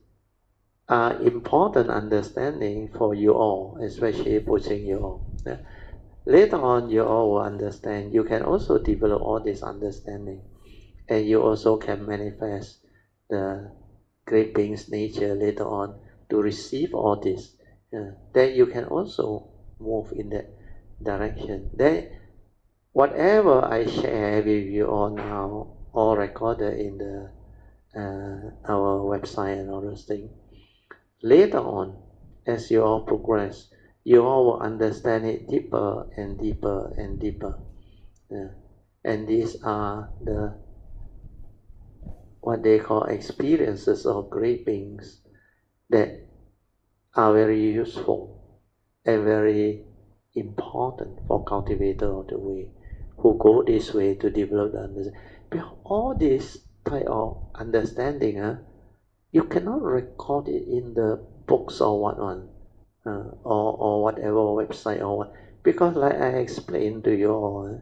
are important understanding for you all, especially pushing you all. Later on, you all will understand. You can also develop all this understanding, and you also can manifest the great being's nature later on to receive all this. Then you can also move in that direction. Then whatever I share with you all now, all recorded in the our website and all those things. Later on, as you all progress, you all will understand it deeper and deeper and deeper. And these are the what they call experiences of great beings that are very useful and very important for cultivator of the way, who go this way to develop the understanding. Because all this type of understanding, you cannot record it in the books or what one. or whatever website or what. Because like I explained to you all,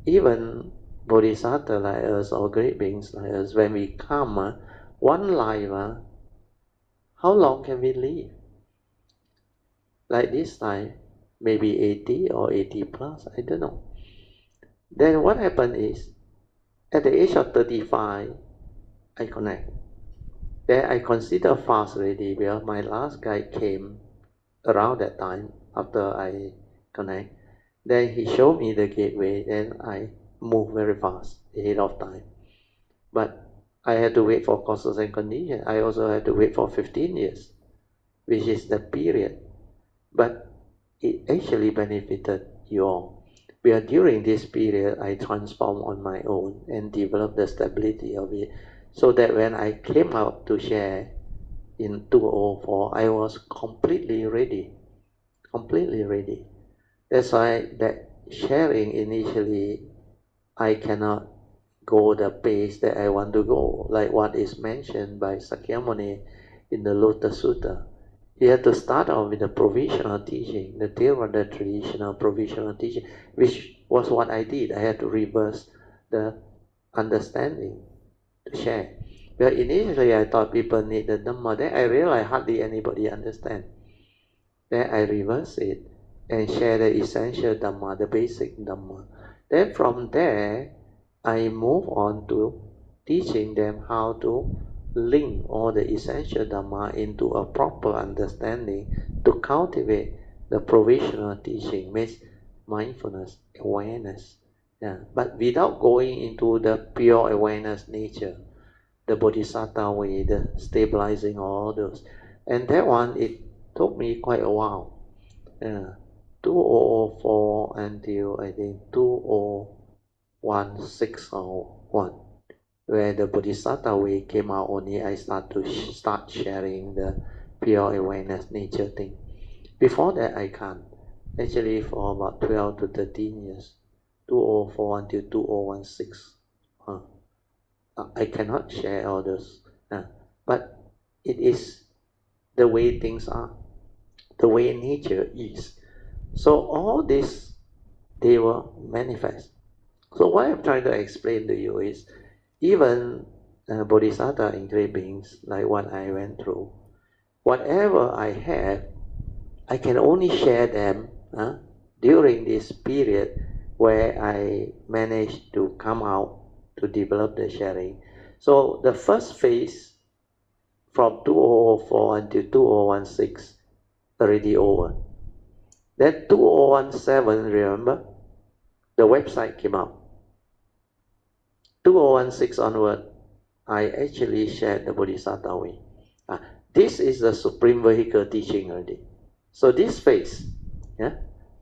even Bodhisattva like us or great beings like us, when we come, one life, how long can we live? Like this time, maybe 80 or 80 plus, I don't know. Then what happened is, at the age of 35, I connect. Then I consider fast already, because my last guy came around that time after I connect. Then he showed me the gateway, and I moved very fast ahead of time. But I had to wait for causes and conditions. I also had to wait for 15 years, which is the period. But it actually benefited you all. Because during this period, I transformed on my own and developed the stability of it. So that when I came out to share in 2004, I was completely ready. Completely ready. That's why that sharing initially, I cannot go the pace that I want to go, like what is mentioned by Sakyamuni in the Lotus Sutta. He had to start off with the provisional teaching, the Theravada traditional provisional teaching, which was what I did. I had to reverse the understanding to share. But initially I thought people need the Dhamma. Then I realized hardly anybody understand. Then I reverse it and share the essential Dhamma, the basic Dhamma. Then from there, I move on to teaching them how to link all the essential Dhamma into a proper understanding to cultivate the provisional teaching, means mindfulness, awareness. Yeah. But without going into the pure awareness nature, the Bodhisattva way, the stabilizing all those. And that one, it took me quite a while. 2004 until I think 2016 or 1, where the Bodhisattva way came out only, I start sharing the pure awareness nature thing. Before that, I can't. Actually, for about 12 to 13 years, 2004 until 2016, I cannot share all those. But it is the way things are, the way nature is. So all this, they will manifest. So what I'm trying to explain to you is, even Bodhisattva and great beings, like what I went through, whatever I have, I can only share them during this period where I managed to come out to develop the sharing. So the first phase from 2004 until 2016 already over. Then 2017, remember, the website came out. 2016 onward, I actually shared the Bodhisattva way. This is the supreme vehicle teaching already. So this phase,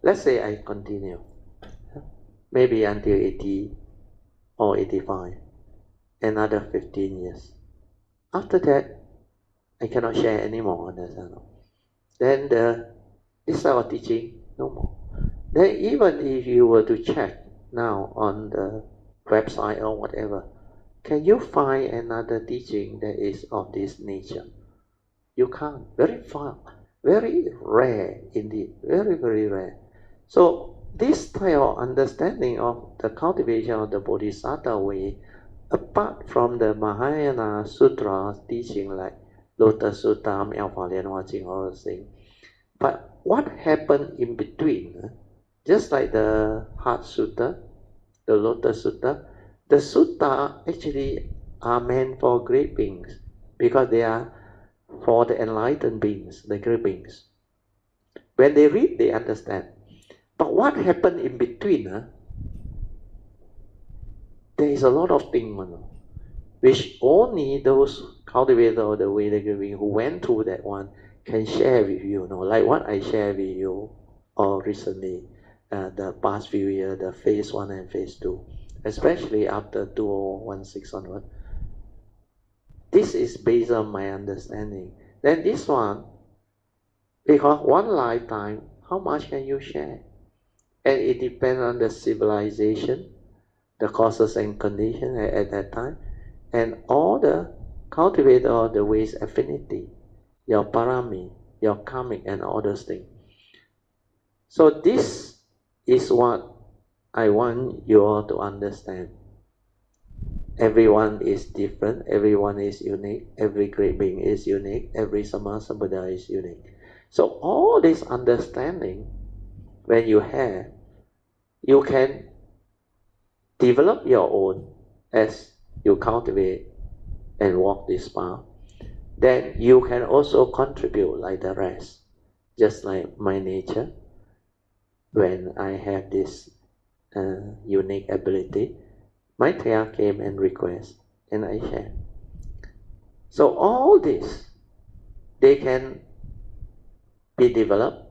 let's say I continue, maybe until 80 or 85, another 15 years. After that, I cannot share anymore. Then this type of teaching, no more. Then even if you were to check now on the website or whatever, can you find another teaching that is of this nature? You can't. Very far, very rare indeed, very, very rare. So this type of understanding of the cultivation of the Bodhisattva way, apart from the Mahayana Sutra teaching like Lotus Sutta, Alpha Lianhua Jing, all those things, but what happened in between? Just like the Heart Sutta, the Lotus Sutta, the Sutta actually are meant for great beings because they are for the enlightened beings, the great beings. When they read, they understand. But what happened in between? There is a lot of things, which only those cultivators of the Vedic beings who went through that one can share with you, like what I share with you all recently, the past few years, the phase 1 and phase 2, especially after 2016 onward. This is based on my understanding. Then this one, because one lifetime, how much can you share? And it depends on the civilization, the causes and conditions at that time, and all the cultivator of the ways affinity, your parami, your karmic and all those things. So this is what I want you all to understand. Everyone is different, everyone is unique, every great being is unique, every Sammasambuddha is unique. So all this understanding, when you have, you can develop your own as you cultivate and walk this path. Then you can also contribute like the rest, just like my nature. When I have this unique ability, Maitreya came and request, and I share. So all this, they can be developed,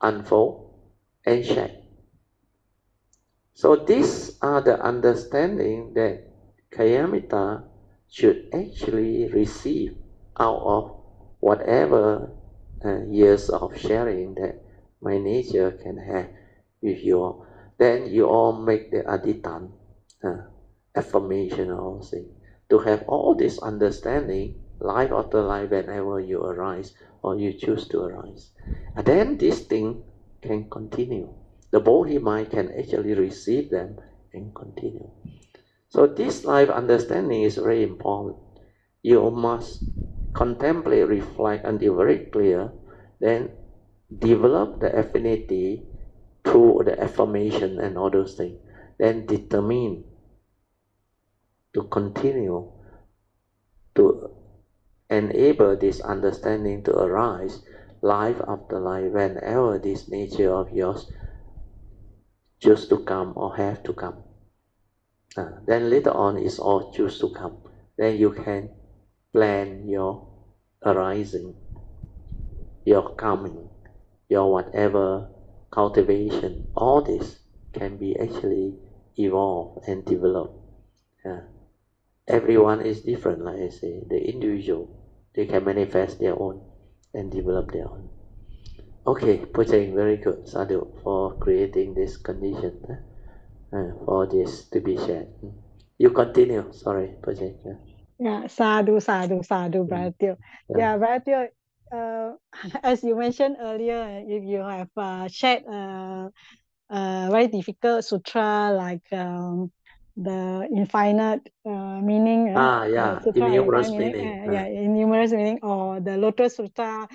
unfold, and share. So these are the understanding that Kalyamita should actually receive out of whatever years of sharing that my nature can have with you all. Then you all make the adhitan, affirmation also, to have all this understanding, life after life, whenever you arise or you choose to arise. And then this thing can continue. The Bodhi mind can actually receive them and continue. So this life understanding is very important. You must contemplate, reflect until very clear, then develop the affinity through the affirmation and all those things. Then determine to continue to enable this understanding to arise life after life whenever this nature of yours choose to come or have to come. Then later on is all choose to come. Then you can plan your arising, your coming, your whatever cultivation. All this can be actually evolved and developed. Everyone is different, like I say. The individual, they can manifest their own and develop their own. Okay, Pujeng, very good, Sadhu, for creating this condition for this to be shared. You continue. Sorry, Pujeng. Yeah, sadhu, Brother Teo. Yeah, Brother Teo, as you mentioned earlier, if you have shared very difficult sutra like the infinite meaning, sutra innumerous meaning, meaning. innumerous meaning, or the Lotus Sutra.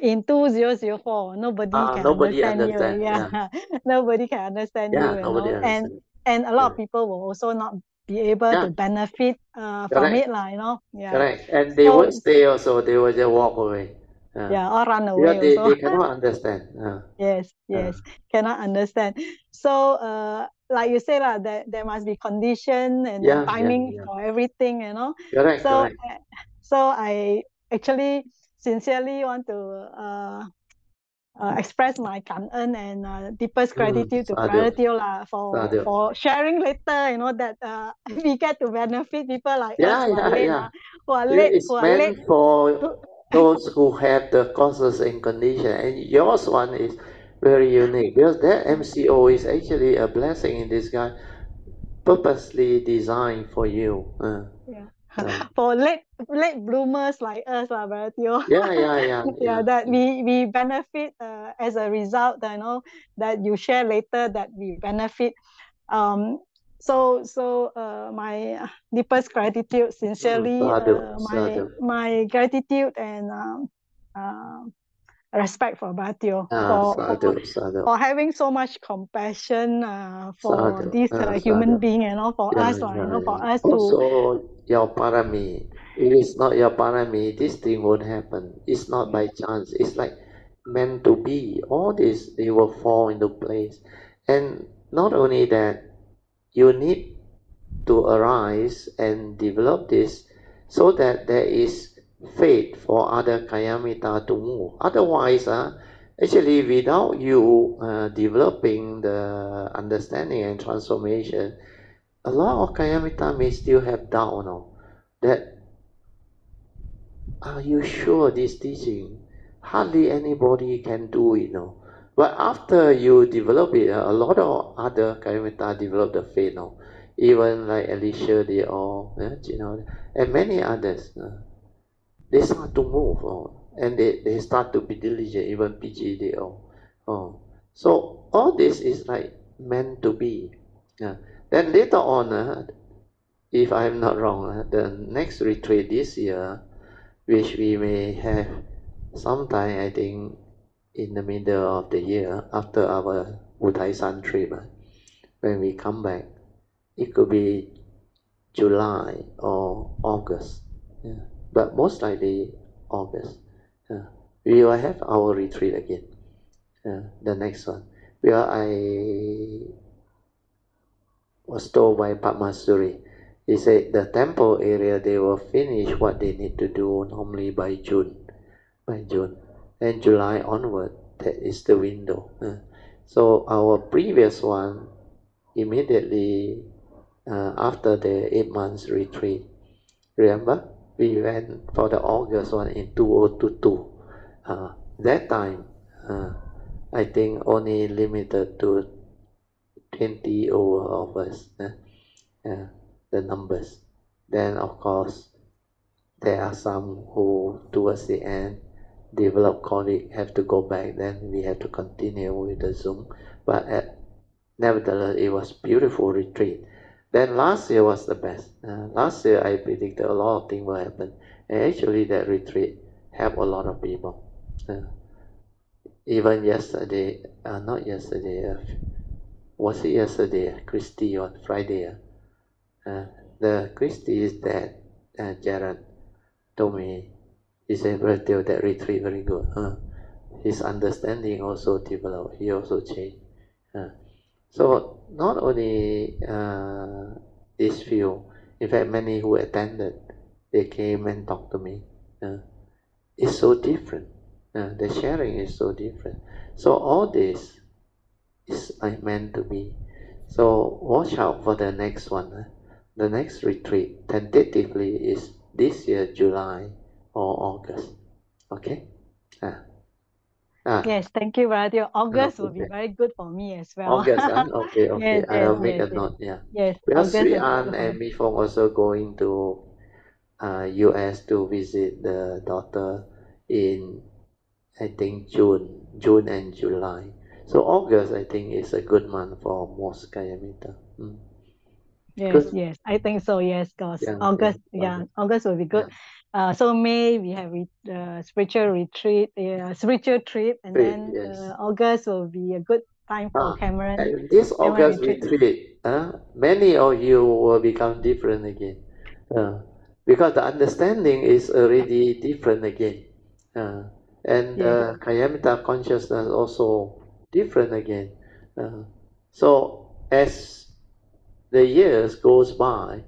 In 2004, nobody can understand you. Nobody can understand you. Nobody understand. And a lot of people will also not be able to benefit from it, Correct. And they won't stay also. They will just walk away. Or run away. They cannot understand. Yes, cannot understand. So, like you say, there must be condition and timing for everything, Correct. So I actually sincerely want to express my kangen and deepest gratitude to Brother Teo for sharing later, that we get to benefit people like us who are late. For those who have the causes and condition, and yours one is very unique because that MCO is actually a blessing in disguise, purposely designed for you. For late bloomers like us, Brother Teo. That we benefit as a result, that you share later that we benefit. So my deepest gratitude, sincerely, my gratitude and respect for Brother Teo for having so much compassion for this human being, for us, for us to. Also, your parami. If it's not your parami, this thing won't happen. It's not by chance. It's like meant to be. All this, they will fall into place. And not only that, you need to arise and develop this so that there is faith for other Kalyamita to move. Otherwise, actually, without you developing the understanding and transformation, a lot of Kalyamita may still have doubt, that, are you sure this teaching? Hardly anybody can do it, But after you develop it, a lot of other Kalyamita develop the faith, even like Alicia, they all, and many others. They start to move. and they start to be diligent, even PG they all. So all this is like meant to be. Then later on, if I'm not wrong, the next retreat this year, which we may have sometime, I think, in the middle of the year after our Wutai-san trip, when we come back, it could be July or August, but most likely August. We will have our retreat again, the next one, where I was told by Padmasuri. He said the temple area, they will finish what they need to do normally by June. And July onward, that is the window. So our previous one, immediately after the 8 months retreat, remember, we went for the August one in 2022. That time, I think only limited to 20 over of us, the numbers. Then of course, there are some who towards the end develop colleague have to go back, then we have to continue with the Zoom. But nevertheless, it was beautiful retreat. Then last year was the best. Last year I predicted a lot of things will happen, and actually that retreat helped a lot of people. Even yesterday, not yesterday, was it yesterday? Christy on Friday. The Christy is that Jared told me, he said, "Bertil, that retreat very good. His understanding also developed. He also changed." So not only this few, in fact, many who attended, they came and talked to me. It's so different. The sharing is so different. So all this is meant to be. So watch out for the next one. The next retreat tentatively is this year, July or August. Okay? Yes, thank you, Bertil. August will be very good for me as well. August, okay. Yes, I'll yes, make yes, a note, Yes, Because August Sri will be An good for and me. Mi Fong also going to US to visit the daughter in, I think, June and July. So August, I think, is a good month for most Kayamita. Yes, Good. yes, I think so. Yes, because Yeah, August, August. August will be good. So May we have spiritual retreat, spiritual trip, and then August will be a good time for Cameron. And this August retreat, many of you will become different again, because the understanding is already different again, and Kayamita consciousness also different again. So as the years goes by,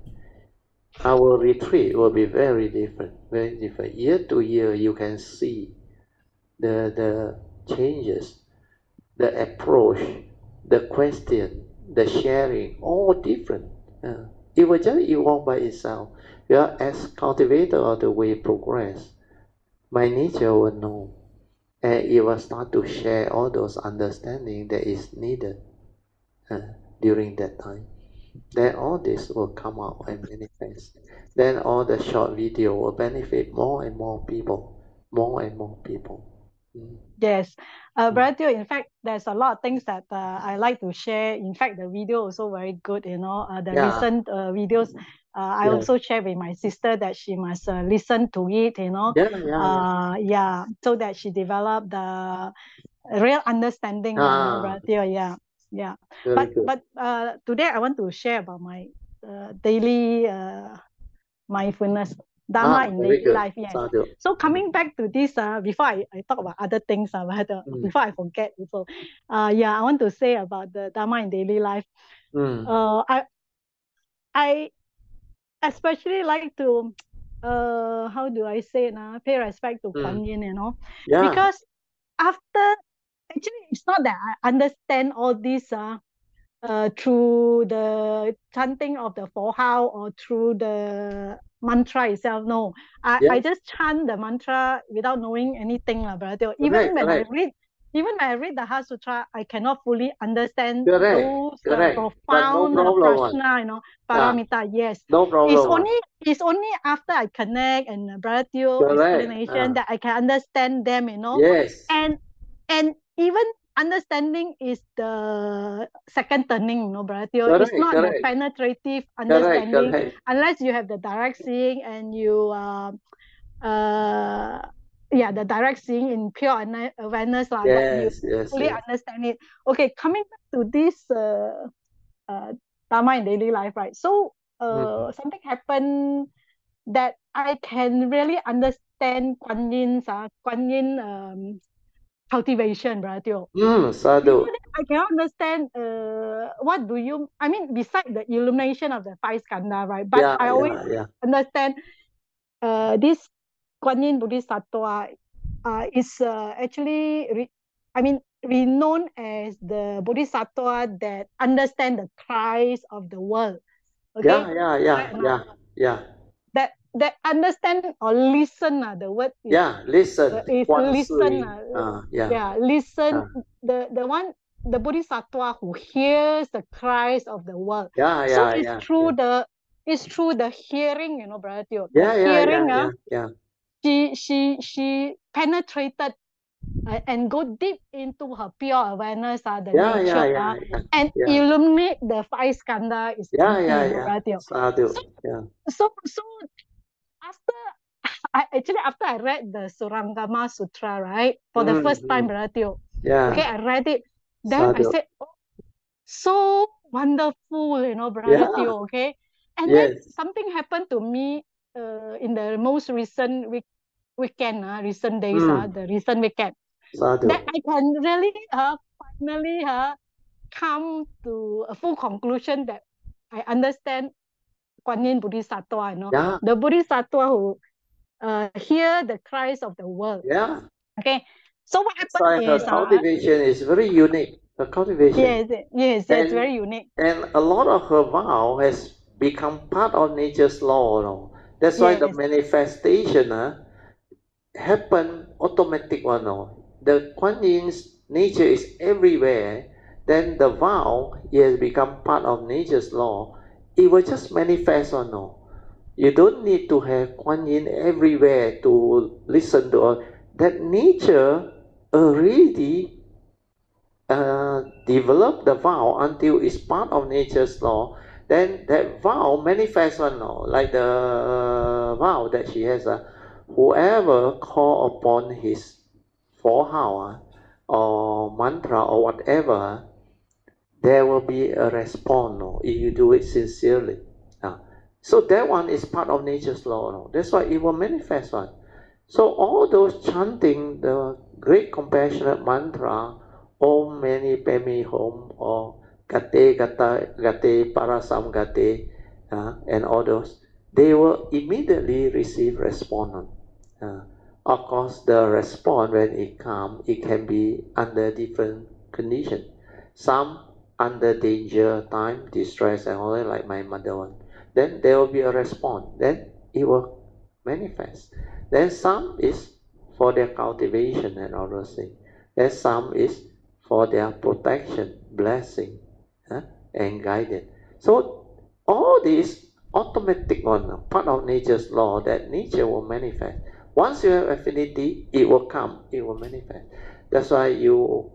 our retreat will be very different, very different. Year to year, you can see the changes, the approach, the question, the sharing, all different. It will just evolve by itself. As cultivator of the way progress, my nature will know, and it will start to share all those understanding that is needed during that time. Then all this will come out and manifest. Then all the short video will benefit more and more people, more and more people. Yes, Bertil, in fact, there's a lot of things that I like to share. In fact, the video also very good, the recent videos. I also share with my sister that she must listen to it, so that she develop the real understanding, Bertil, But today I want to share about my daily mindfulness. Dharma in daily life, yes. So coming back to this, before I talk about other things, before I forget, so I want to say about the Dharma in daily life. I especially like to, how do I say it now? Pay respect to Kuan Yin, because after, actually, it's not that I understand all this through the chanting of the Fohao or through the mantra itself. No, I just chant the mantra without knowing anything, brother. Even when I read even when I read the Heart Sutra, I cannot fully understand those profound prashna, paramita. Yes, no problem. It's only after I connect and Brother Teo explanation that I can understand them, Yes. And even understanding is the second turning, Brother Teo. It's not the penetrative understanding unless you have the direct seeing and you the direct seeing in pure awareness that you fully understand it. Okay, coming back to this Dharma in daily life, right? So something happened that I can really understand Kuan Yin cultivation, Brother Teo. Sadhu. I cannot understand what do you, I mean, beside the illumination of the five skandha, right? But I always understand this Kuan Yin Bodhisattva is actually, renowned as the Bodhisattva that understand the cries of the world. Okay? Yeah. That understand or listen, the word is, listen. Is listen. Listen. The Bodhisattva who hears the cries of the world. So it's through the hearing, Brother Teo. She penetrated and go deep into her pure awareness, the nature, and illuminate the five skandha is Brother Teo. So after I read the Surangama Sutra, right, for the first time, Brother Teo, okay, I read it. Then I said, oh, so wonderful, Brother Teo, okay. And then something happened to me in the most recent weekend, recent days, the recent weekend, that I can really finally come to a full conclusion that I understand Kuan Yin Bodhisattva, the Bodhisattva who hear the cries of the world. Okay. So what happened is cultivation is very unique. Her cultivation. Yes, it's very unique. And a lot of her vow has become part of nature's law. That's why the manifestation happen automatic one. The Kuan Yin's nature is everywhere. Then the vow has become part of nature's law. It will just manifest or no. You don't need to have Kuan Yin everywhere to listen to all. That nature already develop the vow until it's part of nature's law. Then that vow manifests one, like the vow that she has. Whoever call upon his four how or mantra or whatever, there will be a response if you do it sincerely. So that one is part of nature's law. That's why it will manifest one. So all those chanting the great compassionate mantra, Om Mani Padme Hum, or Gate Gata Gate Parasam Gate, and all those, they will immediately receive response. Of course, the response when it comes, it can be under different conditions. Some under danger, time, distress, and all that, like my mother one. Then there will be a response. Then it will manifest. Then some is for their cultivation and all those things. Then some is for their protection, blessing, and guidance. So all these automatic one, part of nature's law that nature will manifest. Once you have affinity, it will come, it will manifest. That's why you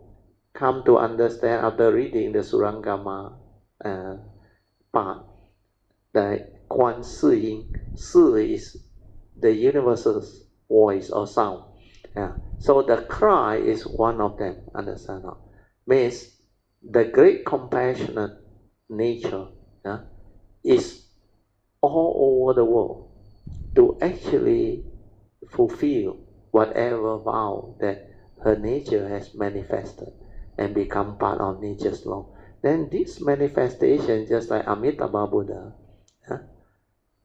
come to understand after reading the Surangama part, the Kuan Si Yin. Si is the universal voice or sound. So the cry is one of them, understand? Means the great compassionate nature is all over the world to actually fulfill whatever vow that her nature has manifested and become part of nature's law. Then this manifestation, just like Amitabha Buddha,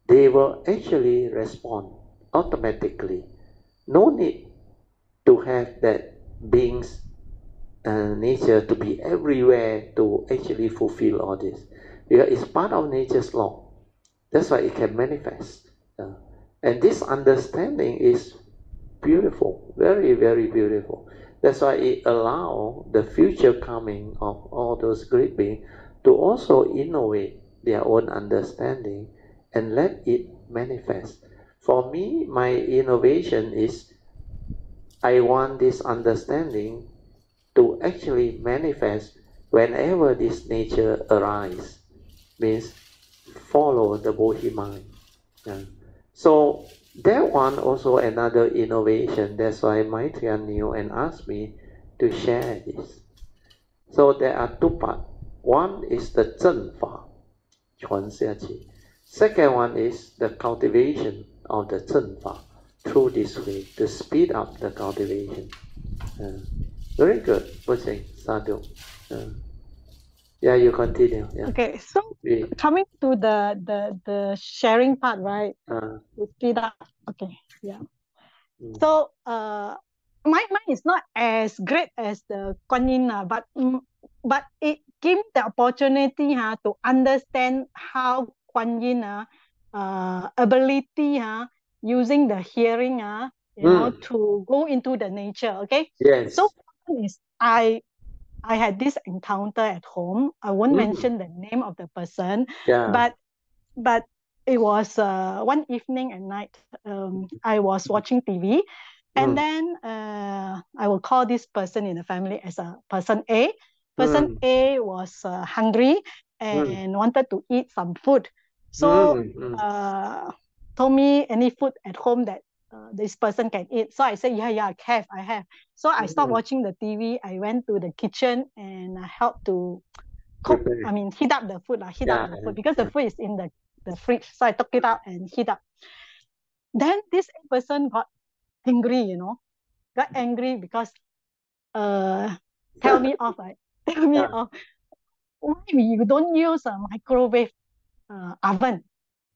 they will actually respond automatically. No need to have that being's nature to be everywhere to actually fulfill all this. Because it's part of nature's law. That's why it can manifest. And this understanding is beautiful, very, very beautiful. That's why it allows the future coming of all those great beings to also innovate their own understanding and let it manifest. For me, my innovation is I want this understanding to actually manifest whenever this nature arises. Means follow the Bodhi mind. Yeah. So that one also another innovation. That's why Maitreya knew and asked me to share this. So there are two parts. One is the 正法, 传下去. Second one is the cultivation of the 正法 through this way to speed up the cultivation. Very good. Pushing sadhu. Yeah, you continue. Yeah. Okay, so coming to the sharing part, right? To speed up. Okay, yeah. So mine is not as great as the Kuan Yin, but it gave me the opportunity to understand how Kuan Yin ability using the hearing you know, to go into the nature. Okay. Yes. So is I had this encounter at home. I won't mention the name of the person, but it was one evening at night. I was watching TV, and then I will call this person in the family as a person A. Person A was hungry and wanted to eat some food. So told me any food at home that this person can eat. So I said, yeah, I have. So I stopped watching the TV. I went to the kitchen and I helped to cook. I mean, heat up the food, because the food is in the fridge. So I took it out and heat up. Then this person got angry, got angry because tell me off, right? Tell me off. Why you don't use a microwave oven?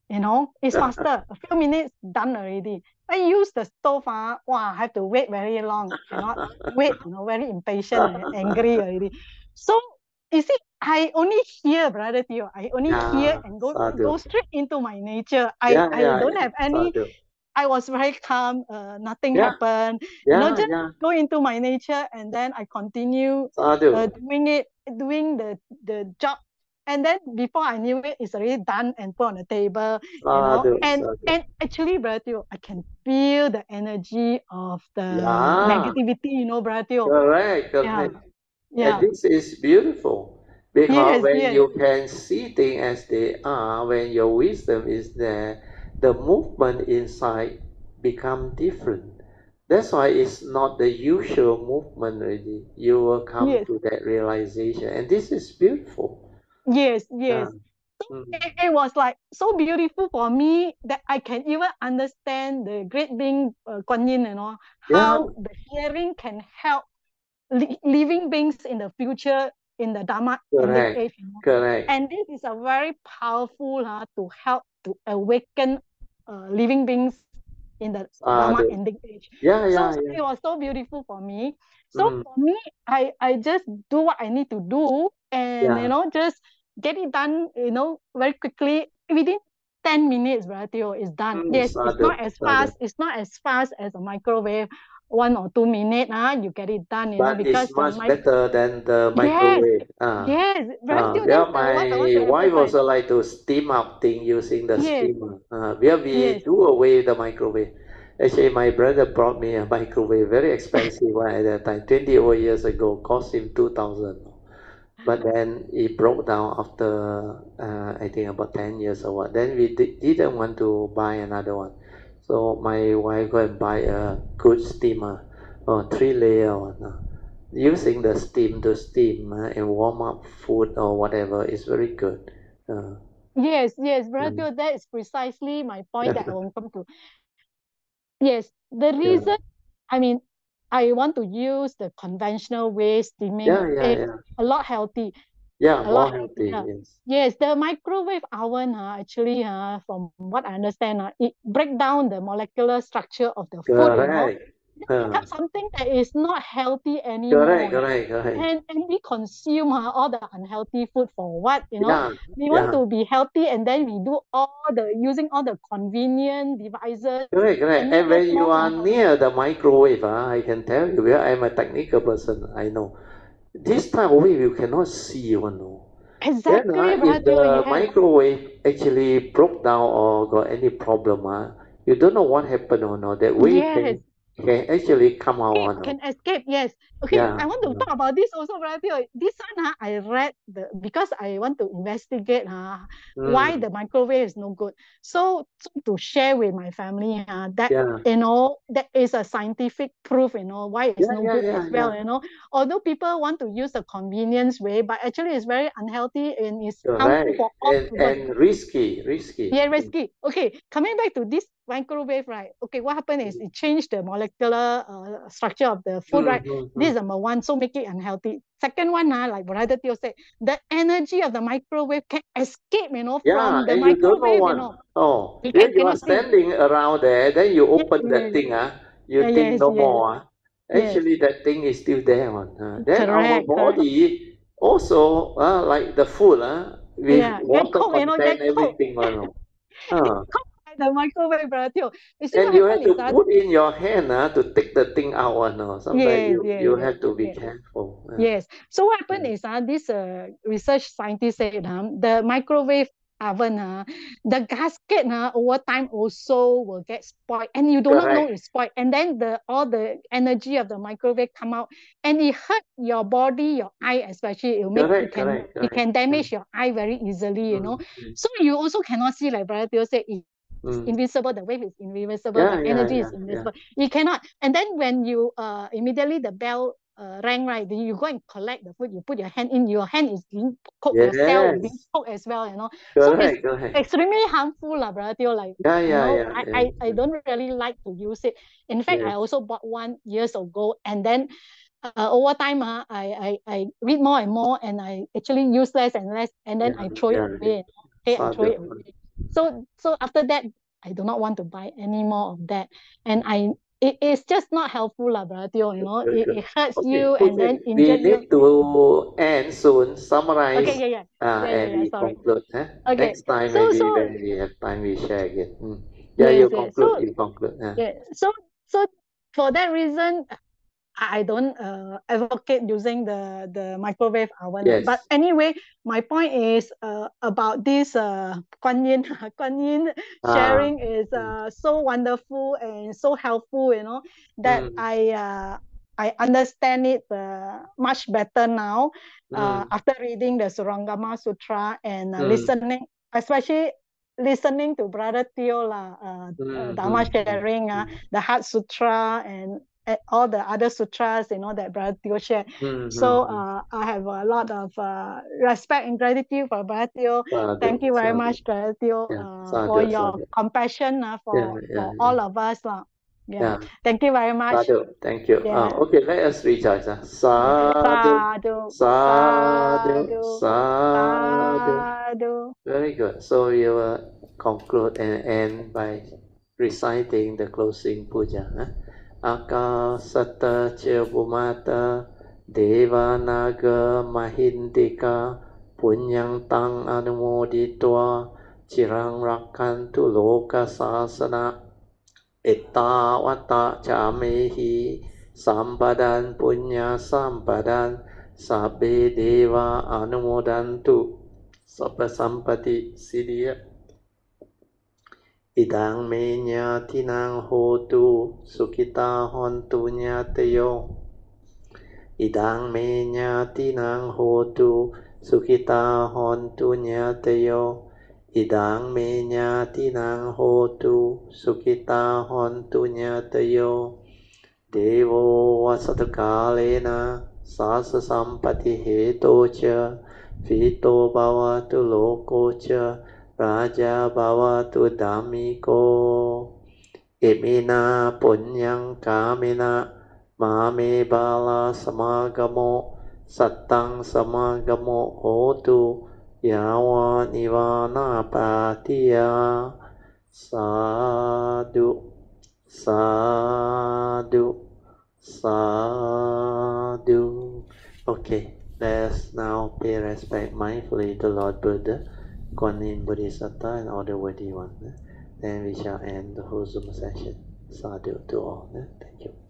It's faster. A few minutes done already. I use the stove, I have to wait very long. Cannot wait, very impatient and angry already. So you see, I only hear, Brother Theo. I only hear and go straight into my nature. I don't have any. I was very calm. Nothing happened. Just go into my nature, and then I continue doing the job. And then before I knew it, it's already done and put on the table. And actually, Brother Theo, I can feel the energy of the negativity, Brother Theo. Correct. Yeah. And this is beautiful because when you can see things as they are, when your wisdom is there, the movement inside become different. That's why it's not the usual movement already. You will come to that realization. And this is beautiful. Yes. So it was like so beautiful for me that I can even understand the great being Kuan Yin, how the hearing can help living beings in the future in the Dharma ending age. Correct. And this is a very powerful to help to awaken living beings in the Dharma ending age. So it was so beautiful for me. So for me, I just do what I need to do and just get it done, very quickly. Within 10 minutes, Brother Theo, is done. Yes, it's not as fast. It's not as fast as a microwave. 1 or 2 minutes, you get it done, but because it's much better than the microwave. Yes, my wife also like to steam up things using the steamer. We do away the microwave. Actually, my brother brought me a microwave, very expensive one at that time, 20 over years ago, cost him 2,000. But then it broke down after, I think about 10 years or what. Then we didn't want to buy another one. So my wife go and buy a good steamer, 3-layer one. Using the steam to steam and warm up food or whatever is very good. Yes, Brother, that is precisely my point that I want to come to. Yes, the reason, I mean, I want to use the conventional way steaming. It's a lot healthy. More healthy. Yes, the microwave oven, actually, from what I understand, it break down the molecular structure of the food. becomes something that is not healthy anymore. Correct. And we consume all the unhealthy food for what? We want to be healthy, and then we do using all the convenient devices. Correct. And when you are near the microwave, I can tell you, I'm a technical person, I know. This type of wave you cannot see, Exactly. Then, if the microwave actually broke down or got any problem, you don't know what happened or not. That wave can actually come out. Can escape, yes. Okay, I want to talk about this also, Brother Teo. This one, I read because I want to investigate why the microwave is no good. So to share with my family that that is a scientific proof, why it's no good as well. Although people want to use the convenience way, but actually it's very unhealthy and it's harmful for all people. And risky. Yeah, risky. Okay, coming back to this microwave, right? Okay, what happened is it changed the molecular structure of the food, right? This is number one, so make it unhealthy. Second one, like Brother Teo said, the energy of the microwave can escape, from the microwave, you are standing around there, then you open that thing, you think no more. Actually, that thing is still there. Then our body also, like the food, with water content, everything. The microwave, Brother Teo. And you have to put in your hand to take the thing out. Sometimes you have to be careful. Yes. So what happened is this research scientist said the microwave oven, the gasket over time also will get spoiled, and you do not know it's spoiled. And then all the energy of the microwave come out, and it hurt your body, your eye especially. It can damage your eye very easily. So you also cannot see, like Brother Teo said, it's invisible. The wave is invisible. The energy is invisible. You cannot. And then when you immediately the bell rang, right? Then you go and collect the food. You put your hand in. Your hand is being poked. Your cell is being poked as well. So it's extremely harmful, Brother Teo. Like I don't really like to use it. In fact, I also bought one years ago, and then over time, I read more and more, and I actually use less and less, and then I throw it away. I throw it away. So after that, I do not want to buy any more of that, and it is just not helpful, Brother Teo. It hurts you and then injures you. We need to end soon, summarize, and we conclude. Okay. Next time, maybe when we have time, we share again. You conclude. So for that reason, I don't advocate using the microwave oven. But anyway, my point is about this Guan Yin sharing is so wonderful and so helpful, that I understand it much better now after reading the Surangama Sutra and listening, especially listening to Brother Teo Dharma sharing the Heart Sutra and all the other sutras, that Brother Teo shared. So I have a lot of respect and gratitude for Brother Teo. Thank you very much, Brother Teo, for your compassion for all of us. Thank you very much. Thank you. Okay, let us rejoice. Sadhu, sadhu, sadhu. Very good. So you will conclude and end by reciting the closing puja. Akasata Chebumata Devanaga Mahindika Punyang Tang Anumoditwa Chirang Rakantu Loka Sasana Ettavata Chamehi Sampadan Punya Sampadan Sabbe Deva Anumodantu Sabba Sampati Siddhya Idang me nyatinang hotu sukita hontu nyateyo. Idang me nyatinang hotu sukita hontu nyateyo. Idang me nyatinang hotu sukita hontu nyateyo. Devo vasatakalena sasa sampati hetocha vito bhavatu lokocha Raja Bhavatu Dhammiko Imina Punyang Kamina Mame Bala Samagamo Sattang Samagamo Hotu Yawa Nivana Patiya Sadhu Sadhu Sadhu. Okay, let's now pay respect mindfully to Lord Buddha, Kuan Yin Bodhisattva, and all the worthy ones. Then we shall end the whole Zoom session. Sadhu to all. Thank you.